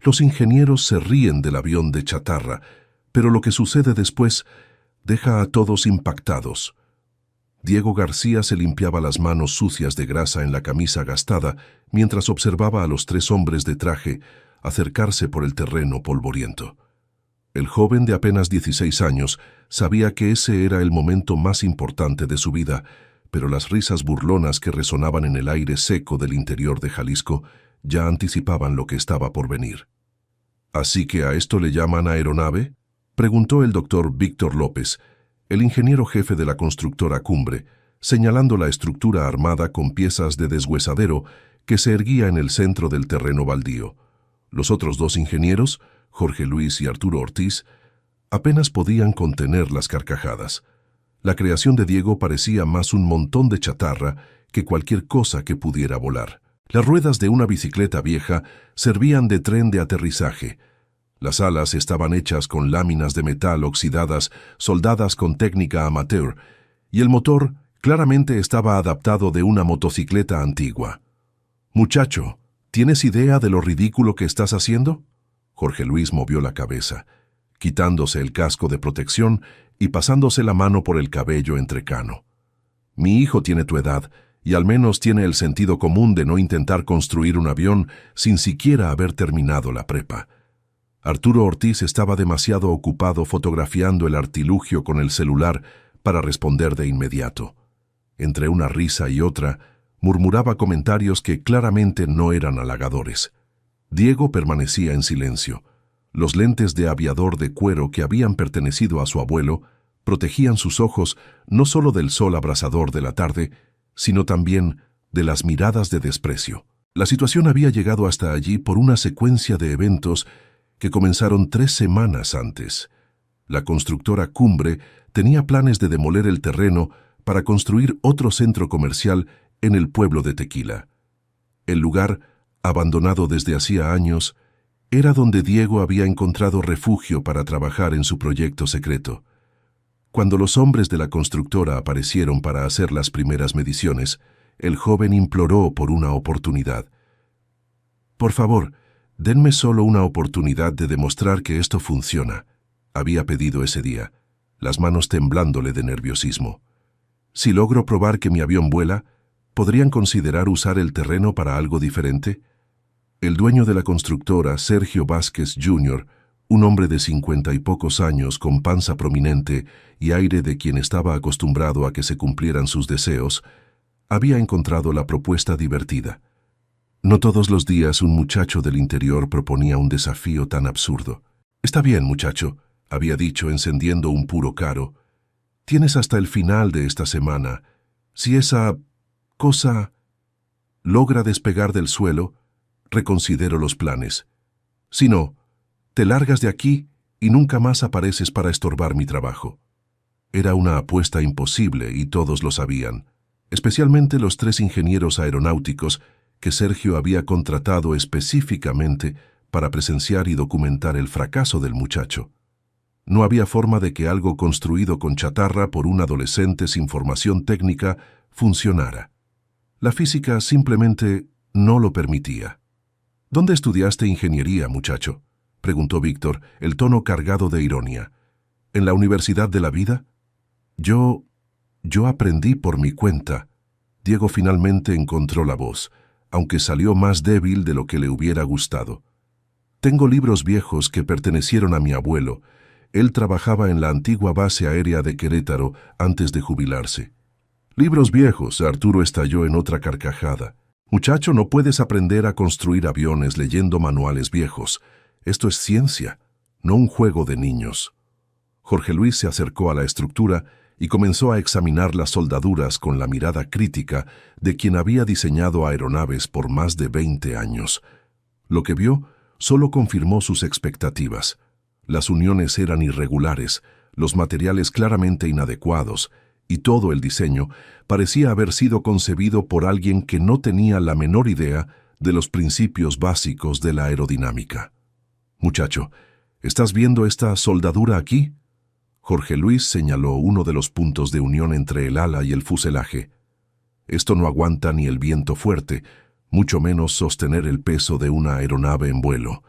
Los ingenieros se ríen del avión de chatarra, pero lo que sucede después deja a todos impactados. Diego García se limpiaba las manos sucias de grasa en la camisa gastada mientras observaba a los tres hombres de traje acercarse por el terreno polvoriento. El joven de apenas 16 años sabía que ese era el momento más importante de su vida, pero las risas burlonas que resonaban en el aire seco del interior de Jalisco ya anticipaban lo que estaba por venir. ¿Así que a esto le llaman aeronave?, preguntó el doctor Víctor López, el ingeniero jefe de la constructora Cumbre, señalando la estructura armada con piezas de deshuesadero que se erguía en el centro del terreno baldío. Los otros dos ingenieros, Jorge Luis y Arturo Ortiz, apenas podían contener las carcajadas. La creación de Diego parecía más un montón de chatarra que cualquier cosa que pudiera volar. Las ruedas de una bicicleta vieja servían de tren de aterrizaje. Las alas estaban hechas con láminas de metal oxidadas soldadas con técnica amateur, y el motor claramente estaba adaptado de una motocicleta antigua. «Muchacho, ¿tienes idea de lo ridículo que estás haciendo?», Jorge Luis movió la cabeza, quitándose el casco de protección y pasándose la mano por el cabello entrecano. «Mi hijo tiene tu edad y al menos tiene el sentido común de no intentar construir un avión sin siquiera haber terminado la prepa». Arturo Ortiz estaba demasiado ocupado fotografiando el artilugio con el celular para responder de inmediato. Entre una risa y otra, murmuraba comentarios que claramente no eran halagadores. Diego permanecía en silencio. Los lentes de aviador de cuero que habían pertenecido a su abuelo protegían sus ojos no solo del sol abrasador de la tarde, sino también de las miradas de desprecio. La situación había llegado hasta allí por una secuencia de eventos que comenzaron 3 semanas antes. La constructora Cumbre tenía planes de demoler el terreno para construir otro centro comercial en el pueblo de Tequila. El lugar, abandonado desde hacía años, era donde Diego había encontrado refugio para trabajar en su proyecto secreto. Cuando los hombres de la constructora aparecieron para hacer las primeras mediciones, el joven imploró por una oportunidad. «Por favor, denme solo una oportunidad de demostrar que esto funciona», había pedido ese día, las manos temblándole de nerviosismo. «Si logro probar que mi avión vuela, ¿podrían considerar usar el terreno para algo diferente?». El dueño de la constructora, Sergio Vázquez Jr., un hombre de 50 y pocos años con panza prominente y aire de quien estaba acostumbrado a que se cumplieran sus deseos, había encontrado la propuesta divertida. No todos los días un muchacho del interior proponía un desafío tan absurdo. «Está bien, muchacho», había dicho encendiendo un puro caro. «Tienes hasta el final de esta semana. Si esa cosa logra despegar del suelo, reconsidero los planes. Si no, te largas de aquí y nunca más apareces para estorbar mi trabajo». Era una apuesta imposible y todos lo sabían, especialmente los 3 ingenieros aeronáuticos que Sergio había contratado específicamente para presenciar y documentar el fracaso del muchacho. No había forma de que algo construido con chatarra por un adolescente sin formación técnica funcionara. La física simplemente no lo permitía. «¿Dónde estudiaste ingeniería, muchacho?», preguntó Víctor, el tono cargado de ironía. «¿En la Universidad de la Vida?». Yo aprendí por mi cuenta». Diego finalmente encontró la voz, aunque salió más débil de lo que le hubiera gustado. «Tengo libros viejos que pertenecieron a mi abuelo. Él trabajaba en la antigua base aérea de Querétaro antes de jubilarse». «Libros viejos», Arturo estalló en otra carcajada. «Muchacho, no puedes aprender a construir aviones leyendo manuales viejos. Esto es ciencia, no un juego de niños». Jorge Luis se acercó a la estructura y comenzó a examinar las soldaduras con la mirada crítica de quien había diseñado aeronaves por más de 20 años. Lo que vio solo confirmó sus expectativas. Las uniones eran irregulares, los materiales claramente inadecuados, y todo el diseño parecía haber sido concebido por alguien que no tenía la menor idea de los principios básicos de la aerodinámica. «Muchacho, ¿estás viendo esta soldadura aquí?». Jorge Luis señaló uno de los puntos de unión entre el ala y el fuselaje. «Esto no aguanta ni el viento fuerte, mucho menos sostener el peso de una aeronave en vuelo.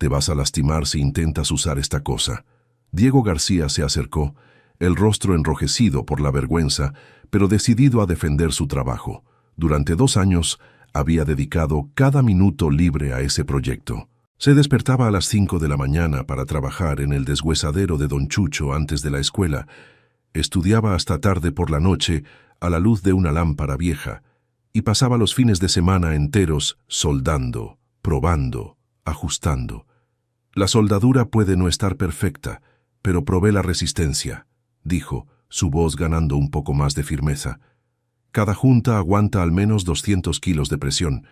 Te vas a lastimar si intentas usar esta cosa. Diego García se acercó, el rostro enrojecido por la vergüenza, pero decidido a defender su trabajo. Durante 2 años había dedicado cada minuto libre a ese proyecto. Se despertaba a las 5 de la mañana para trabajar en el deshuesadero de Don Chucho antes de la escuela. Estudiaba hasta tarde por la noche a la luz de una lámpara vieja y pasaba los fines de semana enteros soldando, probando, ajustando. La soldadura puede no estar perfecta, pero probé la resistencia, dijo, su voz ganando un poco más de firmeza. Cada junta aguanta al menos 200 kilos de presión.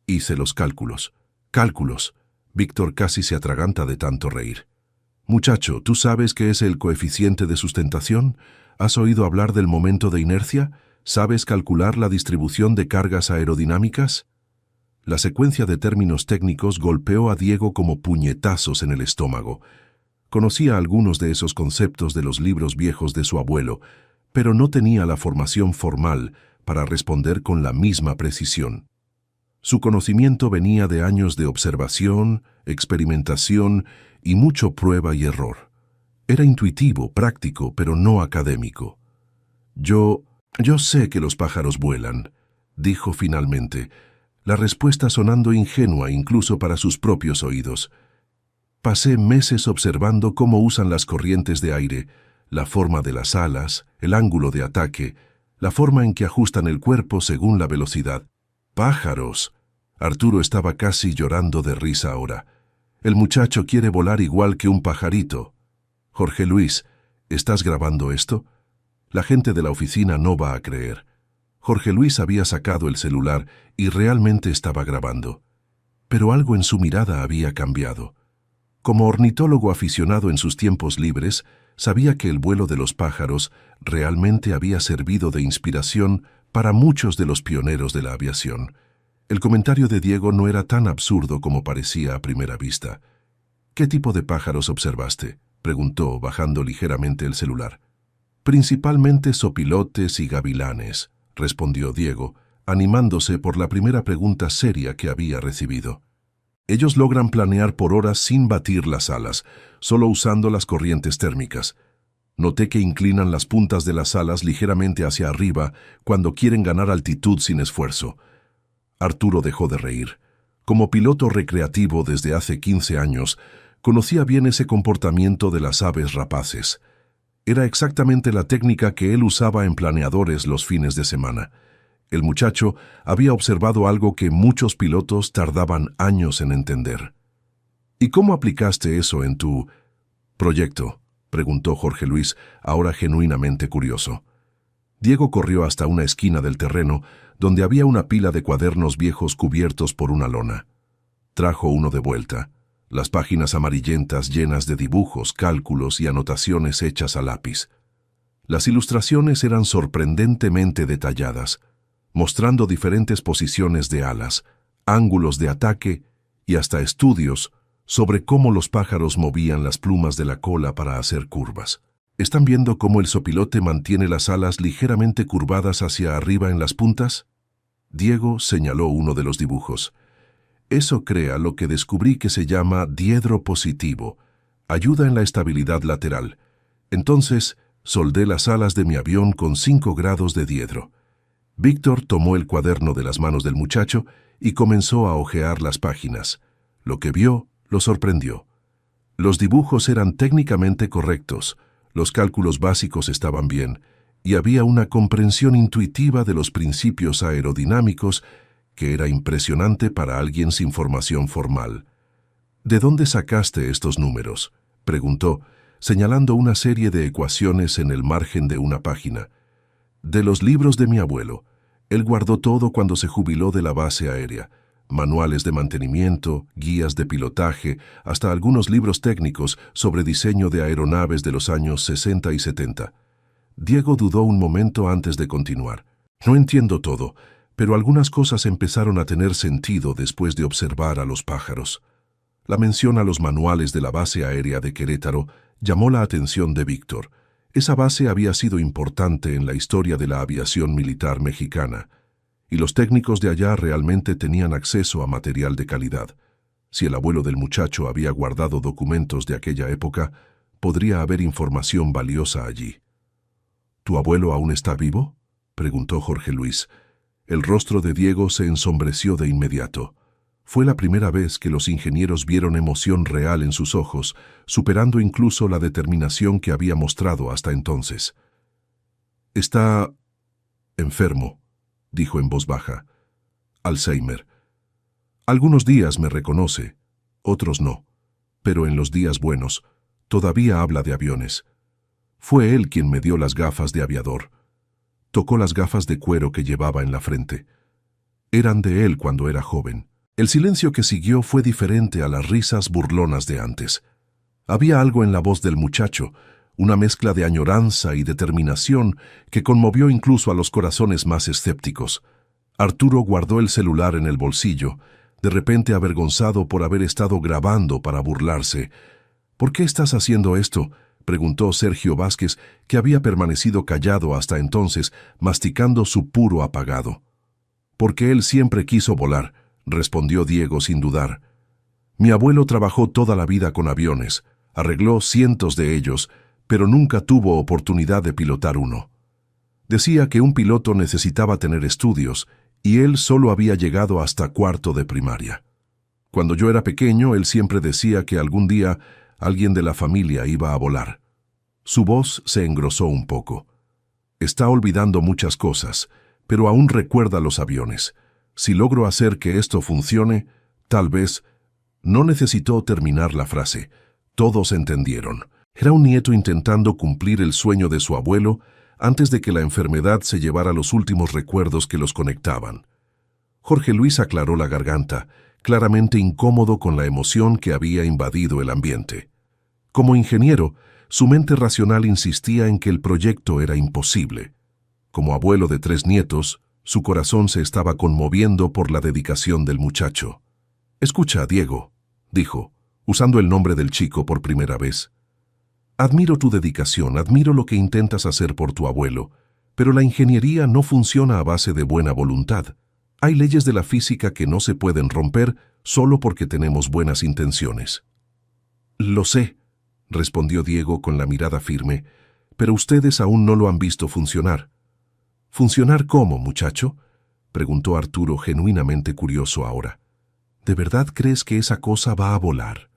Hice los cálculos. ¡Cálculos! Víctor casi se atraganta de tanto reír. Muchacho, ¿tú sabes qué es el coeficiente de sustentación? ¿Has oído hablar del momento de inercia? ¿Sabes calcular la distribución de cargas aerodinámicas? La secuencia de términos técnicos golpeó a Diego como puñetazos en el estómago. Conocía algunos de esos conceptos de los libros viejos de su abuelo, pero no tenía la formación formal para responder con la misma precisión. Su conocimiento venía de años de observación, experimentación y mucho prueba y error. Era intuitivo, práctico, pero no académico. Yo sé que los pájaros vuelan, dijo finalmente, la respuesta sonando ingenua incluso para sus propios oídos. Pasé meses observando cómo usan las corrientes de aire, la forma de las alas, el ángulo de ataque, la forma en que ajustan el cuerpo según la velocidad. ¡Pájaros! Arturo estaba casi llorando de risa ahora. El muchacho quiere volar igual que un pajarito. Jorge Luis, ¿estás grabando esto? La gente de la oficina no va a creer. Jorge Luis había sacado el celular y realmente estaba grabando. Pero algo en su mirada había cambiado. Como ornitólogo aficionado en sus tiempos libres, sabía que el vuelo de los pájaros realmente había servido de inspiración para muchos de los pioneros de la aviación. El comentario de Diego no era tan absurdo como parecía a primera vista. ¿Qué tipo de pájaros observaste?, preguntó, bajando ligeramente el celular. Principalmente sopilotes y gavilanes, respondió Diego, animándose por la primera pregunta seria que había recibido. Ellos logran planear por horas sin batir las alas, solo usando las corrientes térmicas. Noté que inclinan las puntas de las alas ligeramente hacia arriba cuando quieren ganar altitud sin esfuerzo. Arturo dejó de reír. Como piloto recreativo desde hace 15 años, conocía bien ese comportamiento de las aves rapaces. Era exactamente la técnica que él usaba en planeadores los fines de semana. El muchacho había observado algo que muchos pilotos tardaban años en entender. ¿Y cómo aplicaste eso en tu proyecto?, preguntó Jorge Luis, ahora genuinamente curioso. Diego corrió hasta una esquina del terreno, donde había una pila de cuadernos viejos cubiertos por una lona. Trajo uno de vuelta, las páginas amarillentas llenas de dibujos, cálculos y anotaciones hechas a lápiz. Las ilustraciones eran sorprendentemente detalladas, mostrando diferentes posiciones de alas, ángulos de ataque y hasta estudios sobre cómo los pájaros movían las plumas de la cola para hacer curvas. ¿Están viendo cómo el sopilote mantiene las alas ligeramente curvadas hacia arriba en las puntas? Diego señaló uno de los dibujos. Eso crea lo que descubrí que se llama diedro positivo. Ayuda en la estabilidad lateral. Entonces, soldé las alas de mi avión con 5 grados de diedro. Víctor tomó el cuaderno de las manos del muchacho y comenzó a hojear las páginas. Lo que vio lo sorprendió. Los dibujos eran técnicamente correctos, los cálculos básicos estaban bien, y había una comprensión intuitiva de los principios aerodinámicos que era impresionante para alguien sin formación formal. ¿De dónde sacaste estos números?, preguntó, señalando una serie de ecuaciones en el margen de una página. De los libros de mi abuelo. Él guardó todo cuando se jubiló de la base aérea. Manuales de mantenimiento, guías de pilotaje, hasta algunos libros técnicos sobre diseño de aeronaves de los años 60 y 70. Diego dudó un momento antes de continuar. No entiendo todo, pero algunas cosas empezaron a tener sentido después de observar a los pájaros. La mención a los manuales de la base aérea de Querétaro llamó la atención de Víctor. Esa base había sido importante en la historia de la aviación militar mexicana, y los técnicos de allá realmente tenían acceso a material de calidad. Si el abuelo del muchacho había guardado documentos de aquella época, podría haber información valiosa allí. ¿Tu abuelo aún está vivo?, preguntó Jorge Luis. El rostro de Diego se ensombreció de inmediato. Fue la primera vez que los ingenieros vieron emoción real en sus ojos, superando incluso la determinación que había mostrado hasta entonces. «Está enfermo», dijo en voz baja. «Alzheimer. Algunos días me reconoce, otros no, pero en los días buenos todavía habla de aviones. Fue él quien me dio las gafas de aviador. Tocó las gafas de cuero que llevaba en la frente. Eran de él cuando era joven». El silencio que siguió fue diferente a las risas burlonas de antes. Había algo en la voz del muchacho, una mezcla de añoranza y determinación que conmovió incluso a los corazones más escépticos. Arturo guardó el celular en el bolsillo, de repente avergonzado por haber estado grabando para burlarse. «¿Por qué estás haciendo esto?», preguntó Sergio Vázquez, que había permanecido callado hasta entonces, masticando su puro apagado. «Porque él siempre quiso volar», respondió Diego sin dudar. «Mi abuelo trabajó toda la vida con aviones, arregló cientos de ellos, pero nunca tuvo oportunidad de pilotar uno. Decía que un piloto necesitaba tener estudios, y él solo había llegado hasta cuarto de primaria. Cuando yo era pequeño, él siempre decía que algún día alguien de la familia iba a volar». Su voz se engrosó un poco. «Está olvidando muchas cosas, pero aún recuerda los aviones. Si logro hacer que esto funcione, tal vez...». No necesitó terminar la frase. Todos entendieron. Era un nieto intentando cumplir el sueño de su abuelo antes de que la enfermedad se llevara los últimos recuerdos que los conectaban. Jorge Luis aclaró la garganta, claramente incómodo con la emoción que había invadido el ambiente. Como ingeniero, su mente racional insistía en que el proyecto era imposible. Como abuelo de 3 nietos, su corazón se estaba conmoviendo por la dedicación del muchacho. «Escucha, Diego», dijo, usando el nombre del chico por primera vez. «Admiro tu dedicación, admiro lo que intentas hacer por tu abuelo, pero la ingeniería no funciona a base de buena voluntad. Hay leyes de la física que no se pueden romper solo porque tenemos buenas intenciones». «Lo sé», respondió Diego con la mirada firme, «pero ustedes aún no lo han visto funcionar». «¿Funcionar cómo, muchacho?», preguntó Arturo, genuinamente curioso ahora. «¿De verdad crees que esa cosa va a volar?».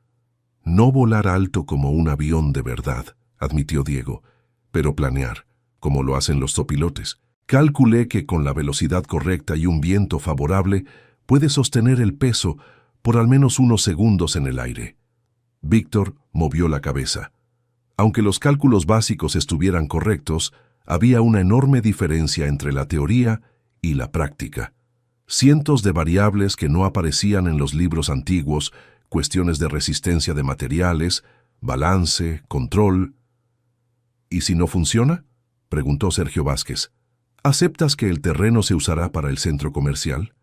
«No volar alto como un avión de verdad», admitió Diego, «pero planear, como lo hacen los zopilotes. Calculé que con la velocidad correcta y un viento favorable puede sostener el peso por al menos unos segundos en el aire». Víctor movió la cabeza. Aunque los cálculos básicos estuvieran correctos, había una enorme diferencia entre la teoría y la práctica. Cientos de variables que no aparecían en los libros antiguos, cuestiones de resistencia de materiales, balance, control. «¿Y si no funciona?», preguntó Sergio Vázquez. «¿Aceptas que el terreno se usará para el centro comercial?».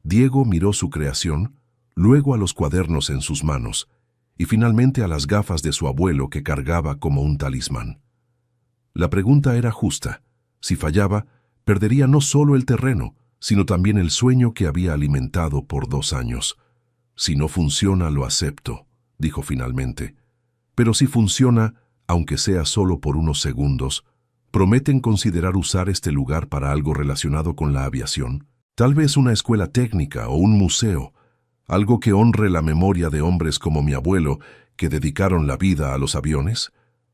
Diego miró su creación, luego a los cuadernos en sus manos, y finalmente a las gafas de su abuelo que cargaba como un talismán. La pregunta era justa. Si fallaba, perdería no solo el terreno, sino también el sueño que había alimentado por 2 años. «Si no funciona, lo acepto», dijo finalmente. «Pero si funciona, aunque sea solo por unos segundos, ¿prometen considerar usar este lugar para algo relacionado con la aviación? Tal vez una escuela técnica o un museo, algo que honre la memoria de hombres como mi abuelo que dedicaron la vida a los aviones».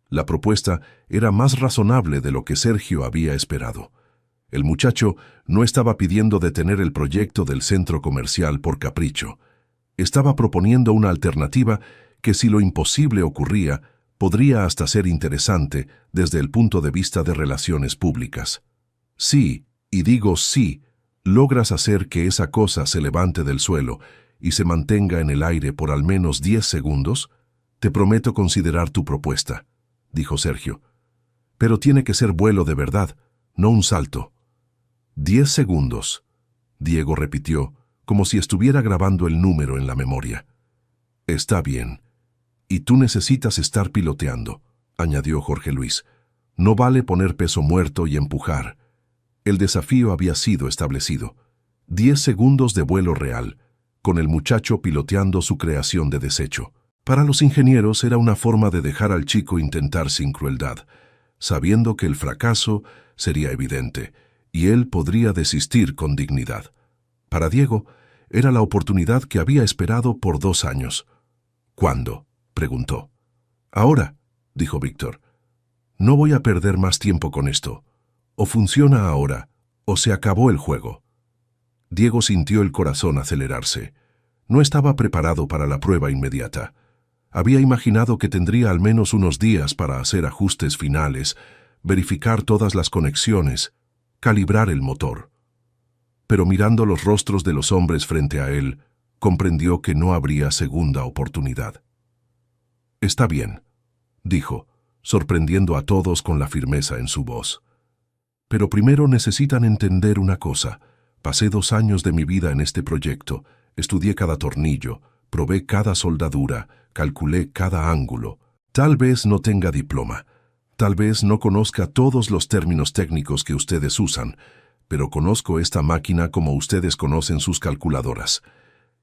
La propuesta era más razonable de lo que Sergio había esperado. El muchacho no estaba pidiendo detener el proyecto del centro comercial por capricho. Estaba proponiendo una alternativa que, si lo imposible ocurría, podría hasta ser interesante desde el punto de vista de relaciones públicas. «Sí, y digo sí, logras hacer que esa cosa se levante del suelo y se mantenga en el aire por al menos 10 segundos, te prometo considerar tu propuesta», dijo Sergio. «Pero tiene que ser vuelo de verdad, no un salto». 10 segundos, Diego repitió, como si estuviera grabando el número en la memoria. «Está bien. Y tú necesitas estar piloteando», añadió Jorge Luis. «No vale poner peso muerto y empujar». El desafío había sido establecido. 10 segundos de vuelo real. con el muchacho piloteando su creación de desecho. Para los ingenieros era una forma de dejar al chico intentar sin crueldad, sabiendo que el fracaso sería evidente y él podría desistir con dignidad. Para Diego, era la oportunidad que había esperado por 2 años. ¿Cuándo?, preguntó. Ahora, dijo Víctor. No voy a perder más tiempo con esto. O funciona ahora, o se acabó el juego. Diego sintió el corazón acelerarse. No estaba preparado para la prueba inmediata. Había imaginado que tendría al menos unos días para hacer ajustes finales, verificar todas las conexiones, calibrar el motor. Pero mirando los rostros de los hombres frente a él, comprendió que no habría segunda oportunidad. «Está bien», dijo, sorprendiendo a todos con la firmeza en su voz. «Pero primero necesitan entender una cosa. Pasé 2 años de mi vida en este proyecto, estudié cada tornillo, probé cada soldadura, calculé cada ángulo. Tal vez no tenga diploma, tal vez no conozca todos los términos técnicos que ustedes usan, pero conozco esta máquina como ustedes conocen sus calculadoras».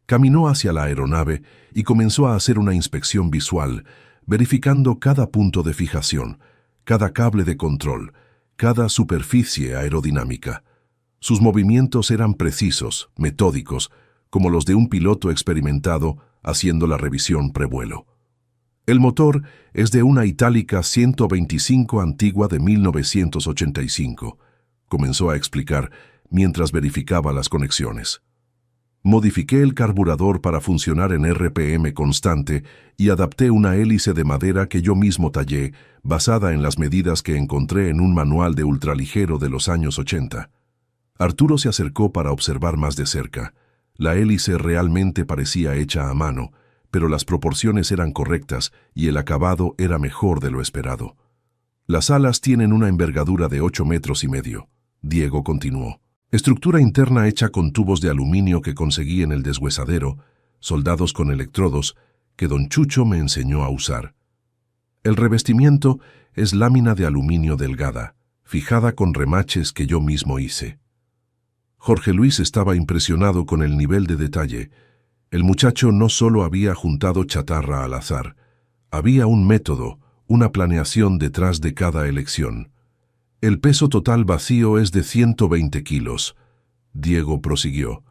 Caminó hacia la aeronave y comenzó a hacer una inspección visual, verificando cada punto de fijación, cada cable de control, cada superficie aerodinámica. Sus movimientos eran precisos, metódicos, como los de un piloto experimentado haciendo la revisión prevuelo. El motor es de una Itálica 125 antigua de 1985, comenzó a explicar mientras verificaba las conexiones. Modifiqué el carburador para funcionar en RPM constante y adapté una hélice de madera que yo mismo tallé, basada en las medidas que encontré en un manual de ultraligero de los años 80. Arturo se acercó para observar más de cerca. La hélice realmente parecía hecha a mano, pero las proporciones eran correctas y el acabado era mejor de lo esperado. Las alas tienen una envergadura de 8,5 metros. Diego continuó. Estructura interna hecha con tubos de aluminio que conseguí en el deshuesadero, soldados con electrodos, que don Chucho me enseñó a usar. El revestimiento es lámina de aluminio delgada, fijada con remaches que yo mismo hice. Jorge Luis estaba impresionado con el nivel de detalle. El muchacho no solo había juntado chatarra al azar, había un método, una planeación detrás de cada elección. El peso total vacío es de 120 kilos. Diego prosiguió.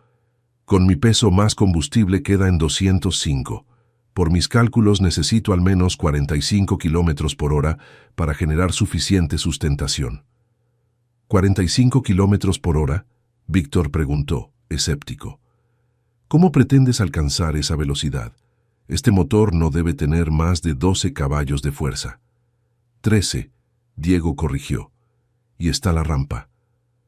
Con mi peso más combustible queda en 205. Por mis cálculos necesito al menos 45 kilómetros por hora para generar suficiente sustentación. ¿45 kilómetros por hora? Víctor preguntó, escéptico. ¿Cómo pretendes alcanzar esa velocidad? Este motor no debe tener más de 12 caballos de fuerza. 13, Diego corrigió. Y está la rampa.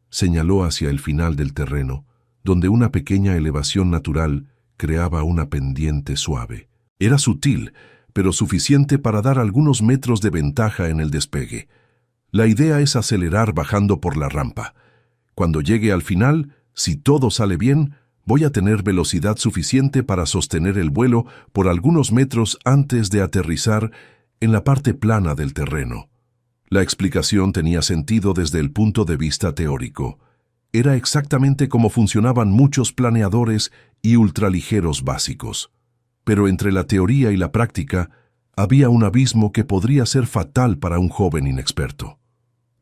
Señaló hacia el final del terreno, donde una pequeña elevación natural creaba una pendiente suave. Era sutil, pero suficiente para dar algunos metros de ventaja en el despegue. La idea es acelerar bajando por la rampa. Cuando llegue al final, si todo sale bien, voy a tener velocidad suficiente para sostener el vuelo por algunos metros antes de aterrizar en la parte plana del terreno. La explicación tenía sentido desde el punto de vista teórico. Era exactamente como funcionaban muchos planeadores y ultraligeros básicos. Pero entre la teoría y la práctica había un abismo que podría ser fatal para un joven inexperto.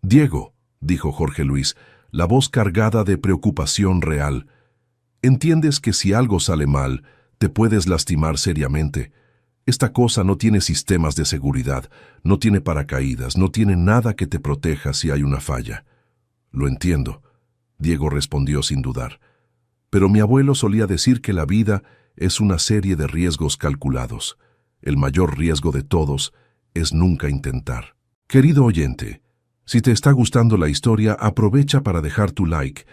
«Diego», dijo Jorge Luis, la voz cargada de preocupación real, «entiendes que si algo sale mal, te puedes lastimar seriamente. Esta cosa no tiene sistemas de seguridad, no tiene paracaídas, no tiene nada que te proteja si hay una falla». «Lo entiendo», Diego respondió sin dudar. «Pero mi abuelo solía decir que la vida es una serie de riesgos calculados. El mayor riesgo de todos es nunca intentar». Querido oyente, si te está gustando la historia, aprovecha para dejar tu like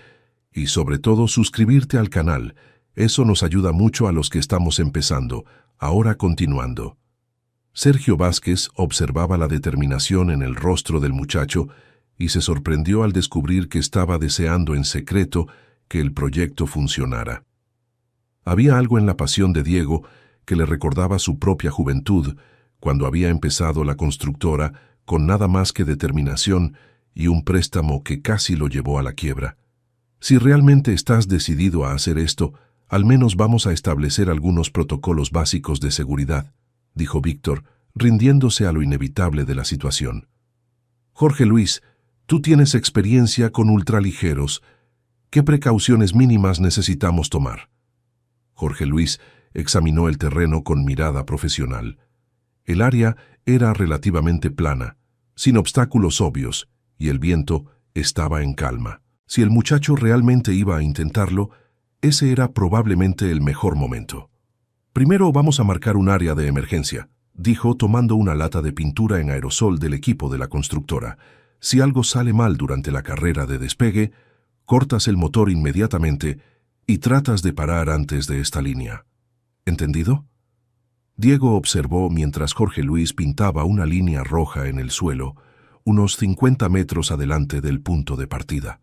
y sobre todo suscribirte al canal. Eso nos ayuda mucho a los que estamos empezando. Ahora continuando. Sergio Vázquez observaba la determinación en el rostro del muchacho y se sorprendió al descubrir que estaba deseando en secreto que el proyecto funcionara. Había algo en la pasión de Diego que le recordaba su propia juventud, cuando había empezado la constructora con nada más que determinación y un préstamo que casi lo llevó a la quiebra. Si realmente estás decidido a hacer esto, Al menos vamos a establecer algunos protocolos básicos de seguridad, dijo Víctor, rindiéndose a lo inevitable de la situación. Jorge Luis, tú tienes experiencia con ultraligeros. ¿Qué precauciones mínimas necesitamos tomar? Jorge Luis examinó el terreno con mirada profesional. El área era relativamente plana, sin obstáculos obvios, y el viento estaba en calma. Si el muchacho realmente iba a intentarlo, ese era probablemente el mejor momento. Primero vamos a marcar un área de emergencia, dijo tomando una lata de pintura en aerosol del equipo de la constructora. Si algo sale mal durante la carrera de despegue, cortas el motor inmediatamente y tratas de parar antes de esta línea. ¿Entendido? Diego observó mientras Jorge Luis pintaba una línea roja en el suelo, unos 50 metros adelante del punto de partida.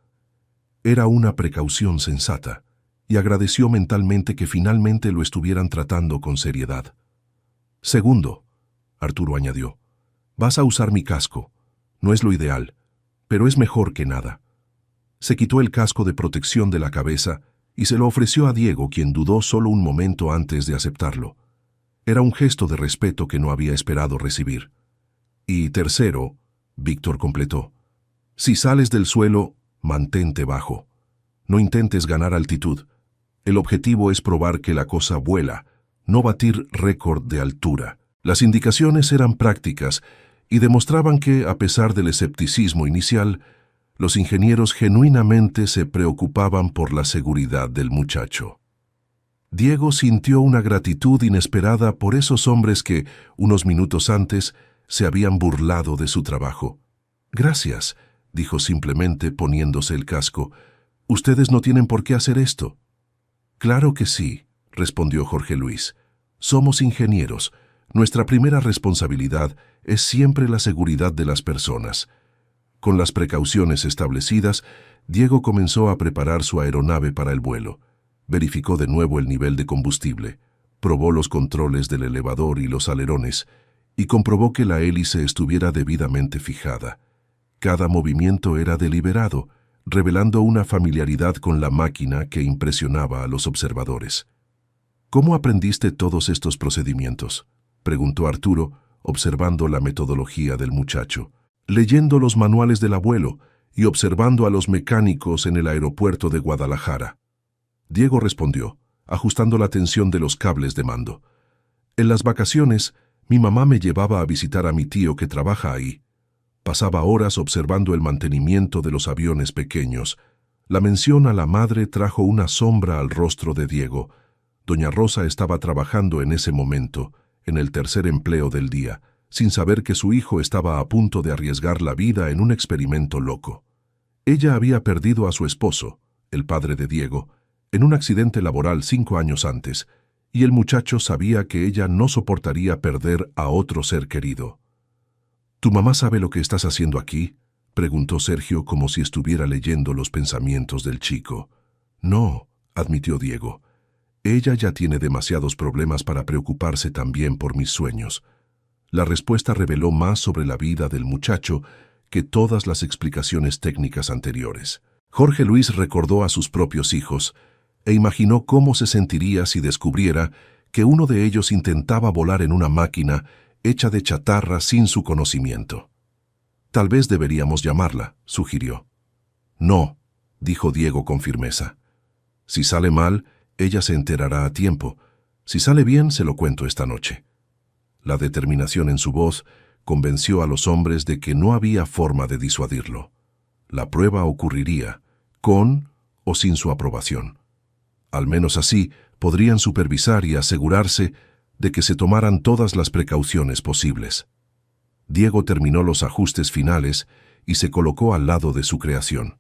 Era una precaución sensata, y agradeció mentalmente que finalmente lo estuvieran tratando con seriedad. Segundo, Arturo añadió, vas a usar mi casco. No es lo ideal, pero es mejor que nada. Se quitó el casco de protección de la cabeza y se lo ofreció a Diego, quien dudó solo un momento antes de aceptarlo. Era un gesto de respeto que no había esperado recibir. Y tercero, Víctor completó, si sales del suelo, mantente bajo. No intentes ganar altitud. El objetivo es probar que la cosa vuela, no batir récord de altura. Las indicaciones eran prácticas y demostraban que, a pesar del escepticismo inicial, los ingenieros genuinamente se preocupaban por la seguridad del muchacho. Diego sintió una gratitud inesperada por esos hombres que, unos minutos antes, se habían burlado de su trabajo. Gracias, dijo simplemente poniéndose el casco. Ustedes no tienen por qué hacer esto. Claro que sí, respondió Jorge Luis. Somos ingenieros. Nuestra primera responsabilidad es siempre la seguridad de las personas. Con las precauciones establecidas, Diego comenzó a preparar su aeronave para el vuelo. Verificó de nuevo el nivel de combustible, probó los controles del elevador y los alerones, y comprobó que la hélice estuviera debidamente fijada. Cada movimiento era deliberado, revelando una familiaridad con la máquina que impresionaba a los observadores. ¿Cómo aprendiste todos estos procedimientos?, preguntó Arturo, observando la metodología del muchacho. Leyendo los manuales del abuelo y observando a los mecánicos en el aeropuerto de Guadalajara. Diego respondió, ajustando la tensión de los cables de mando. En las vacaciones, mi mamá me llevaba a visitar a mi tío que trabaja ahí. Pasaba horas observando el mantenimiento de los aviones pequeños. La mención a la madre trajo una sombra al rostro de Diego. Doña Rosa estaba trabajando en ese momento, en el tercer empleo del día, sin saber que su hijo estaba a punto de arriesgar la vida en un experimento loco. Ella había perdido a su esposo, el padre de Diego, en un accidente laboral 5 años antes, y el muchacho sabía que ella no soportaría perder a otro ser querido. ¿Tu mamá sabe lo que estás haciendo aquí?, preguntó Sergio como si estuviera leyendo los pensamientos del chico. No, admitió Diego. Ella ya tiene demasiados problemas para preocuparse también por mis sueños. La respuesta reveló más sobre la vida del muchacho que todas las explicaciones técnicas anteriores. Jorge Luis recordó a sus propios hijos e imaginó cómo se sentiría si descubriera que uno de ellos intentaba volar en una máquina hecha de chatarra sin su conocimiento. Tal vez deberíamos llamarla, sugirió. No, dijo Diego con firmeza. Si sale mal, ella se enterará a tiempo. Si sale bien, se lo cuento esta noche. La determinación en su voz convenció a los hombres de que no había forma de disuadirlo. La prueba ocurriría, con o sin su aprobación. Al menos así podrían supervisar y asegurarse de que se tomaran todas las precauciones posibles. Diego terminó los ajustes finales y se colocó al lado de su creación.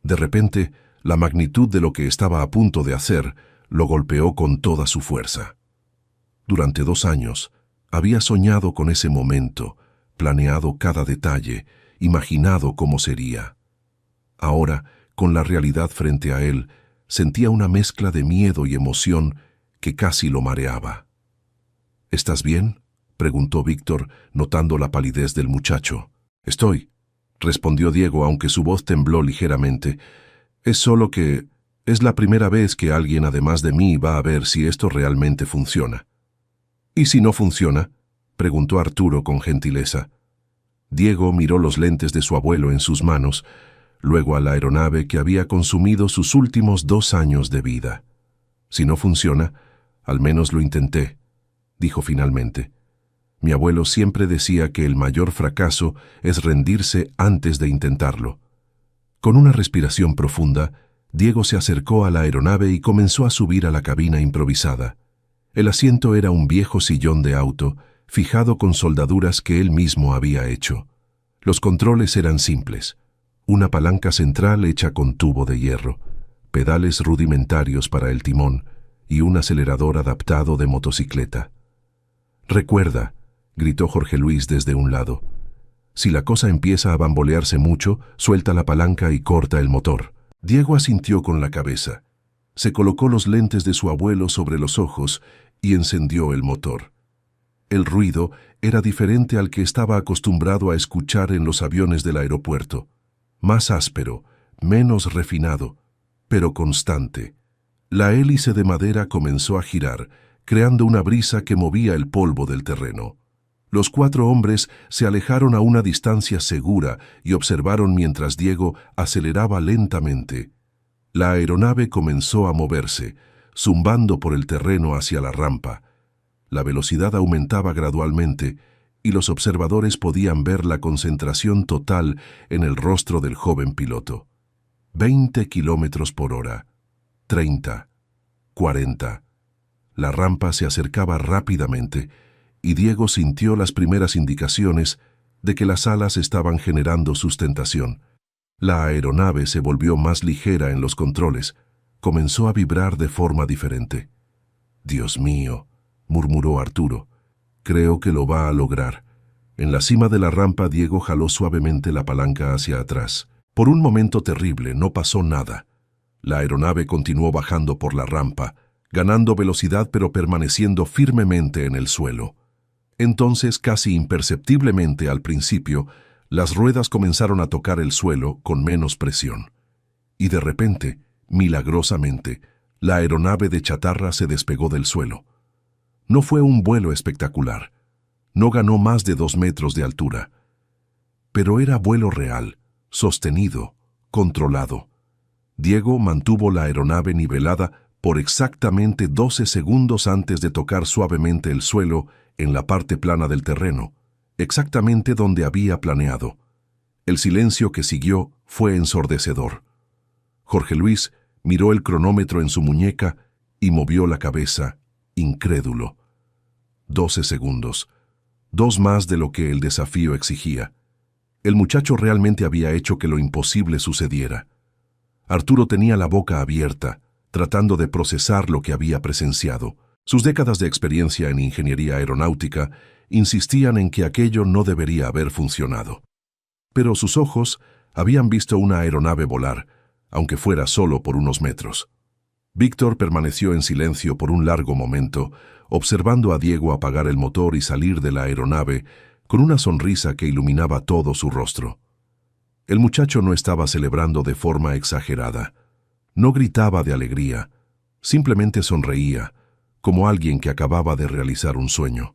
De repente, la magnitud de lo que estaba a punto de hacer lo golpeó con toda su fuerza. Durante 2 años, había soñado con ese momento, planeado cada detalle, imaginado cómo sería. Ahora, con la realidad frente a él, sentía una mezcla de miedo y emoción que casi lo mareaba. ¿Estás bien?, preguntó Víctor, notando la palidez del muchacho. Estoy, respondió Diego, aunque su voz tembló ligeramente. Es solo que Es la primera vez que alguien además de mí va a ver si esto realmente funciona. ¿Y si no funciona?, preguntó Arturo con gentileza. Diego miró los lentes de su abuelo en sus manos, luego a la aeronave que había consumido sus últimos 2 años de vida. Si no funciona, al menos lo intenté, dijo finalmente. Mi abuelo siempre decía que el mayor fracaso es rendirse antes de intentarlo. Con una respiración profunda, Diego se acercó a la aeronave y comenzó a subir a la cabina improvisada. El asiento era un viejo sillón de auto, fijado con soldaduras que él mismo había hecho. Los controles eran simples: una palanca central hecha con tubo de hierro, pedales rudimentarios para el timón y un acelerador adaptado de motocicleta. «Recuerda», gritó Jorge Luis desde un lado, «si la cosa empieza a bambolearse mucho, suelta la palanca y corta el motor». Diego asintió con la cabeza. Se colocó los lentes de su abuelo sobre los ojos y encendió el motor. El ruido era diferente al que estaba acostumbrado a escuchar en los aviones del aeropuerto. Más áspero, menos refinado, pero constante. La hélice de madera comenzó a girar, creando una brisa que movía el polvo del terreno. Los 4 hombres se alejaron a una distancia segura y observaron mientras Diego aceleraba lentamente. La aeronave comenzó a moverse, zumbando por el terreno hacia la rampa. La velocidad aumentaba gradualmente y los observadores podían ver la concentración total en el rostro del joven piloto. 20 kilómetros por hora, 30, 40. La rampa se acercaba rápidamente y Diego sintió las primeras indicaciones de que las alas estaban generando sustentación. La aeronave se volvió más ligera en los controles, comenzó a vibrar de forma diferente. «Dios mío», murmuró Arturo, «creo que lo va a lograr». En la cima de la rampa Diego jaló suavemente la palanca hacia atrás. Por un momento terrible no pasó nada. La aeronave continuó bajando por la rampa, ganando velocidad pero permaneciendo firmemente en el suelo. Entonces, casi imperceptiblemente al principio, las ruedas comenzaron a tocar el suelo con menos presión. Y de repente, milagrosamente, la aeronave de chatarra se despegó del suelo. No fue un vuelo espectacular. No ganó más de 2 metros de altura. Pero era vuelo real, sostenido, controlado. Diego mantuvo la aeronave nivelada por exactamente 12 segundos antes de tocar suavemente el suelo en la parte plana del terreno, exactamente donde había planeado. El silencio que siguió fue ensordecedor. Jorge Luis miró el cronómetro en su muñeca y movió la cabeza, incrédulo. 12 segundos, 2 más de lo que el desafío exigía. El muchacho realmente había hecho que lo imposible sucediera. Arturo tenía la boca abierta, tratando de procesar lo que había presenciado. Sus décadas de experiencia en ingeniería aeronáutica insistían en que aquello no debería haber funcionado. Pero sus ojos habían visto una aeronave volar, aunque fuera solo por unos metros. Víctor permaneció en silencio por un largo momento, observando a Diego apagar el motor y salir de la aeronave con una sonrisa que iluminaba todo su rostro. El muchacho no estaba celebrando de forma exagerada. No gritaba de alegría, simplemente sonreía, como alguien que acababa de realizar un sueño.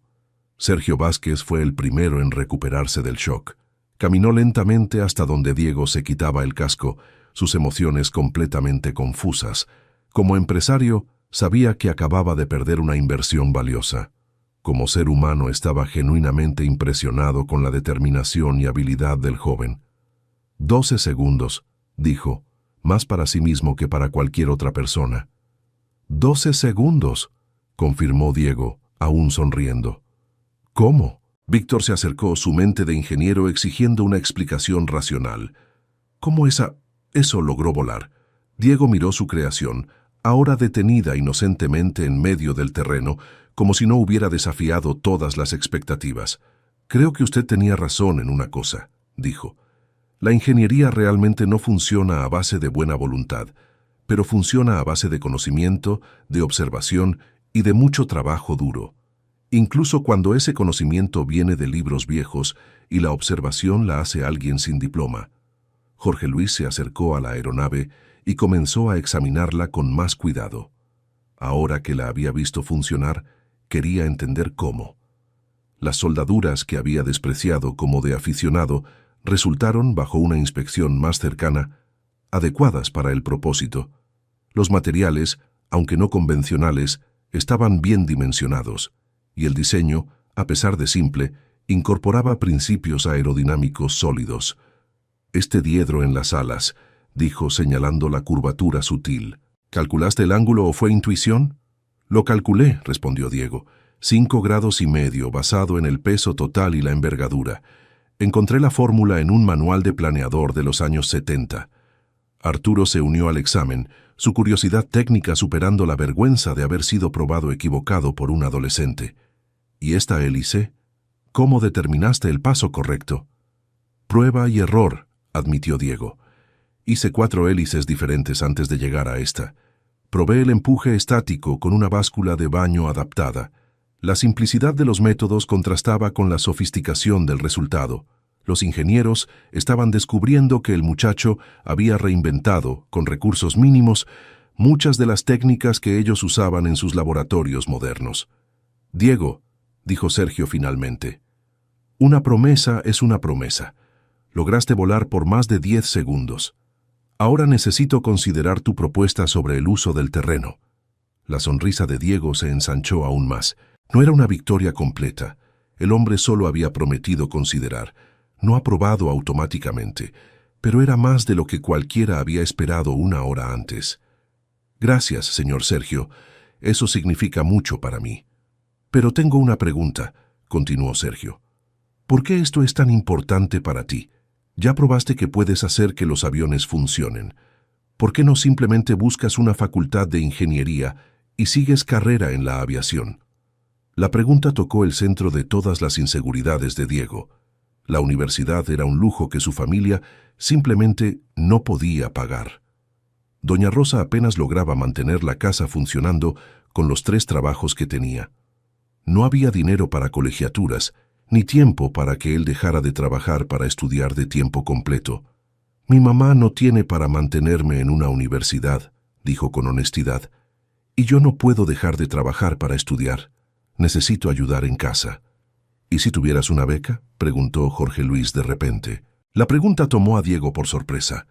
Sergio Vázquez fue el primero en recuperarse del shock. Caminó lentamente hasta donde Diego se quitaba el casco, sus emociones completamente confusas. Como empresario, sabía que acababa de perder una inversión valiosa. Como ser humano estaba genuinamente impresionado con la determinación y habilidad del joven. 12 segundos, dijo, más para sí mismo que para cualquier otra persona. 12 segundos, confirmó Diego, aún sonriendo. ¿Cómo? Víctor se acercó, su mente de ingeniero exigiendo una explicación racional. ¿Cómo eso logró volar? Diego miró su creación, ahora detenida inocentemente en medio del terreno, como si no hubiera desafiado todas las expectativas. Creo que usted tenía razón en una cosa, dijo. La ingeniería realmente no funciona a base de buena voluntad, pero funciona a base de conocimiento, de observación y de mucho trabajo duro. Incluso cuando ese conocimiento viene de libros viejos y la observación la hace alguien sin diploma. Jorge Luis se acercó a la aeronave y comenzó a examinarla con más cuidado. Ahora que la había visto funcionar, quería entender cómo. Las soldaduras que había despreciado como de aficionado resultaron, bajo una inspección más cercana, adecuadas para el propósito. Los materiales, aunque no convencionales, estaban bien dimensionados, y el diseño, a pesar de simple, incorporaba principios aerodinámicos sólidos. «Este diedro en las alas», dijo señalando la curvatura sutil. «¿Calculaste el ángulo o fue intuición?» «Lo calculé», respondió Diego. 5,5 grados basado en el peso total y la envergadura. Encontré la fórmula en un manual de planeador de los años 70. Arturo se unió al examen, su curiosidad técnica superando la vergüenza de haber sido probado equivocado por un adolescente. «¿Y esta hélice? ¿Cómo determinaste el paso correcto?» «Prueba y error», admitió Diego. «Hice 4 hélices diferentes antes de llegar a esta. Probé el empuje estático con una báscula de baño adaptada. La simplicidad de los métodos contrastaba con la sofisticación del resultado. Los ingenieros estaban descubriendo que el muchacho había reinventado, con recursos mínimos, muchas de las técnicas que ellos usaban en sus laboratorios modernos. «Diego», dijo Sergio finalmente, «una promesa es una promesa. Lograste volar por más de 10 segundos. Ahora necesito considerar tu propuesta sobre el uso del terreno». La sonrisa de Diego se ensanchó aún más. No era una victoria completa. El hombre solo había prometido considerar, no aprobado automáticamente, pero era más de lo que cualquiera había esperado una hora antes. «Gracias, señor Sergio. Eso significa mucho para mí. Pero tengo una pregunta», continuó Sergio. «¿Por qué esto es tan importante para ti? Ya probaste que puedes hacer que los aviones funcionen. ¿Por qué no simplemente buscas una facultad de ingeniería y sigues carrera en la aviación?» La pregunta tocó el centro de todas las inseguridades de Diego. La universidad era un lujo que su familia simplemente no podía pagar. Doña Rosa apenas lograba mantener la casa funcionando con los 3 trabajos que tenía. No había dinero para colegiaturas, ni tiempo para que él dejara de trabajar para estudiar de tiempo completo. «Mi mamá no tiene para mantenerme en una universidad», dijo con honestidad, «y yo no puedo dejar de trabajar para estudiar. Necesito ayudar en casa». «¿Y si tuvieras una beca?», preguntó Jorge Luis de repente. La pregunta tomó a Diego por sorpresa.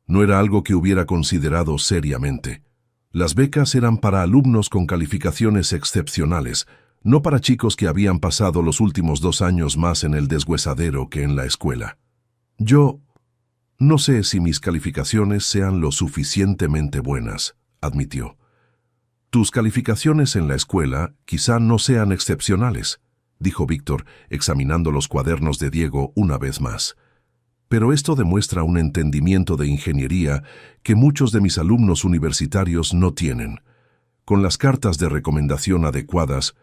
No era algo que hubiera considerado seriamente. Las becas eran para alumnos con calificaciones excepcionales, no para chicos que habían pasado los últimos 2 años más en el deshuesadero que en la escuela. «Yo no sé si mis calificaciones sean lo suficientemente buenas», admitió. «Tus calificaciones en la escuela quizá no sean excepcionales», dijo Víctor, examinando los cuadernos de Diego una vez más. «Pero esto demuestra un entendimiento de ingeniería que muchos de mis alumnos universitarios no tienen. Con las cartas de recomendación adecuadas,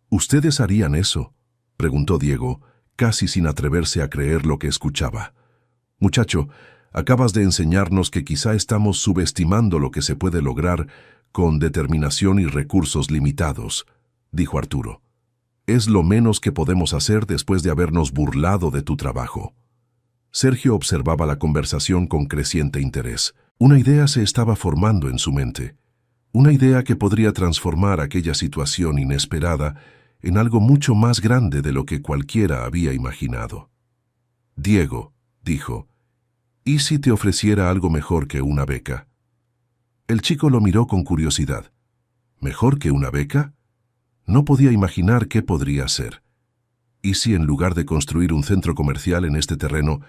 ¿ustedes harían eso?», preguntó Diego, casi sin atreverse a creer lo que escuchaba. «Muchacho, acabas de enseñarnos que quizá estamos subestimando lo que se puede lograr con determinación y recursos limitados», dijo Arturo. «Es lo menos que podemos hacer después de habernos burlado de tu trabajo». Sergio observaba la conversación con creciente interés. Una idea se estaba formando en su mente. Una idea que podría transformar aquella situación inesperada en algo mucho más grande de lo que cualquiera había imaginado. «Diego», dijo, «¿y si te ofreciera algo mejor que una beca?». El chico lo miró con curiosidad. ¿Mejor que una beca? No podía imaginar qué podría ser. ¿Y si en lugar de construir un centro comercial en este terreno,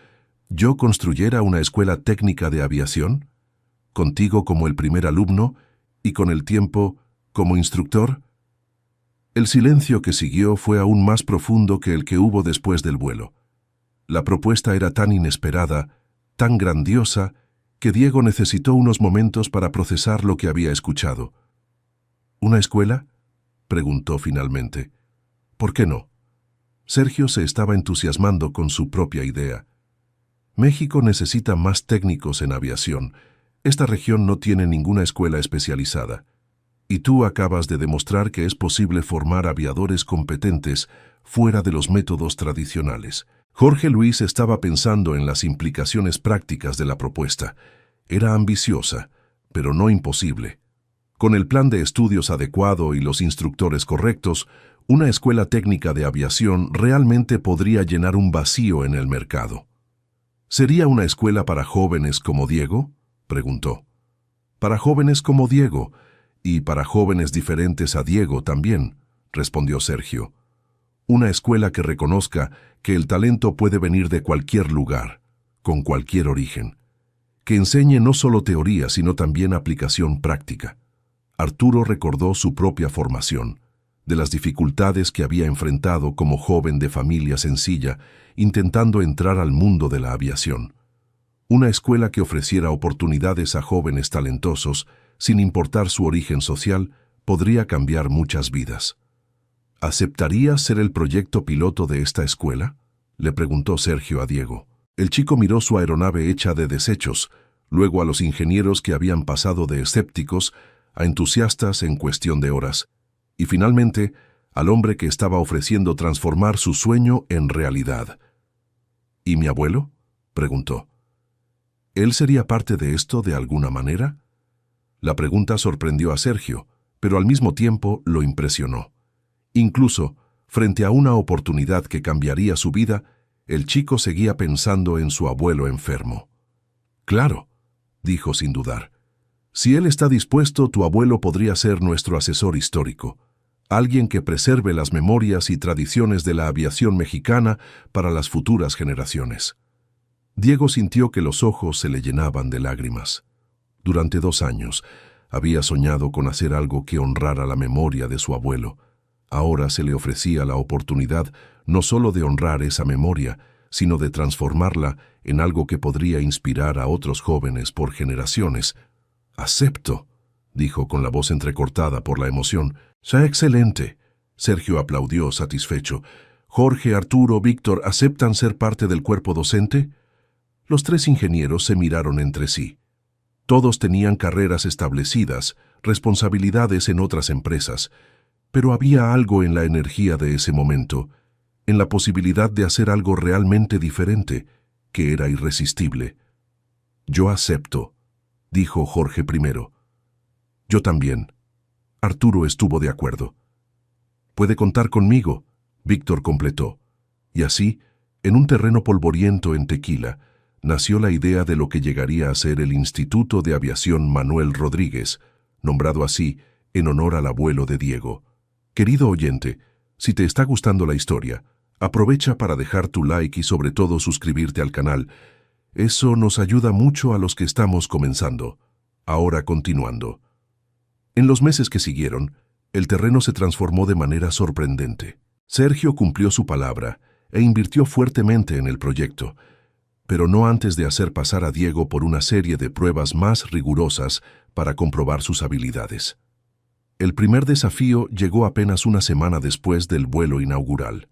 yo construyera una escuela técnica de aviación? ¿Contigo como el primer alumno y con el tiempo como instructor? El silencio que siguió fue aún más profundo que el que hubo después del vuelo. La propuesta era tan inesperada, tan grandiosa, que Diego necesitó unos momentos para procesar lo que había escuchado. «¿Una escuela?», preguntó finalmente. «¿Por qué no?». Sergio se estaba entusiasmando con su propia idea. «México necesita más técnicos en aviación. Esta región no tiene ninguna escuela especializada. Y tú acabas de demostrar que es posible formar aviadores competentes fuera de los métodos tradicionales». Jorge Luis estaba pensando en las implicaciones prácticas de la propuesta. Era ambiciosa, pero no imposible. Con el plan de estudios adecuado y los instructores correctos, una escuela técnica de aviación realmente podría llenar un vacío en el mercado. ¿Sería una escuela para jóvenes como Diego?, preguntó. Para jóvenes como Diego, y para jóvenes diferentes a Diego también, respondió Sergio. Una escuela que reconozca que el talento puede venir de cualquier lugar, con cualquier origen. Que enseñe no solo teoría, sino también aplicación práctica. Arturo recordó su propia formación, de las dificultades que había enfrentado como joven de familia sencilla, intentando entrar al mundo de la aviación. Una escuela que ofreciera oportunidades a jóvenes talentosos, sin importar su origen social, podría cambiar muchas vidas. ¿Aceptaría ser el proyecto piloto de esta escuela?, le preguntó Sergio a Diego. El chico miró su aeronave hecha de desechos, luego a los ingenieros que habían pasado de escépticos a entusiastas en cuestión de horas, y finalmente al hombre que estaba ofreciendo transformar su sueño en realidad. ¿Y mi abuelo?, preguntó. ¿Él sería parte de esto de alguna manera? La pregunta sorprendió a Sergio, pero al mismo tiempo lo impresionó. Incluso, frente a una oportunidad que cambiaría su vida, el chico seguía pensando en su abuelo enfermo. «Claro», dijo sin dudar. «Si él está dispuesto, tu abuelo podría ser nuestro asesor histórico, alguien que preserve las memorias y tradiciones de la aviación mexicana para las futuras generaciones». Diego sintió que los ojos se le llenaban de lágrimas. Durante 2 años, había soñado con hacer algo que honrara la memoria de su abuelo. Ahora se le ofrecía la oportunidad no solo de honrar esa memoria, sino de transformarla en algo que podría inspirar a otros jóvenes por generaciones. «Acepto», dijo con la voz entrecortada por la emoción. «¡Sea excelente!». Sergio aplaudió satisfecho. «Jorge, Arturo, Víctor, ¿aceptan ser parte del cuerpo docente?». Los 3 ingenieros se miraron entre sí. Todos tenían carreras establecidas, responsabilidades en otras empresas, pero había algo en la energía de ese momento, en la posibilidad de hacer algo realmente diferente, que era irresistible. «Yo acepto», dijo Jorge primero. «Yo también». Arturo estuvo de acuerdo. «Puede contar conmigo», Víctor completó. Y así, en un terreno polvoriento en Tequila, nació la idea de lo que llegaría a ser el Instituto de Aviación Manuel Rodríguez, nombrado así en honor al abuelo de Diego. Querido oyente, si te está gustando la historia, aprovecha para dejar tu like y sobre todo suscribirte al canal. Eso nos ayuda mucho a los que estamos comenzando. Ahora continuando. En los meses que siguieron, el terreno se transformó de manera sorprendente. Sergio cumplió su palabra e invirtió fuertemente en el proyecto, pero no antes de hacer pasar a Diego por una serie de pruebas más rigurosas para comprobar sus habilidades. El primer desafío llegó apenas una semana después del vuelo inaugural.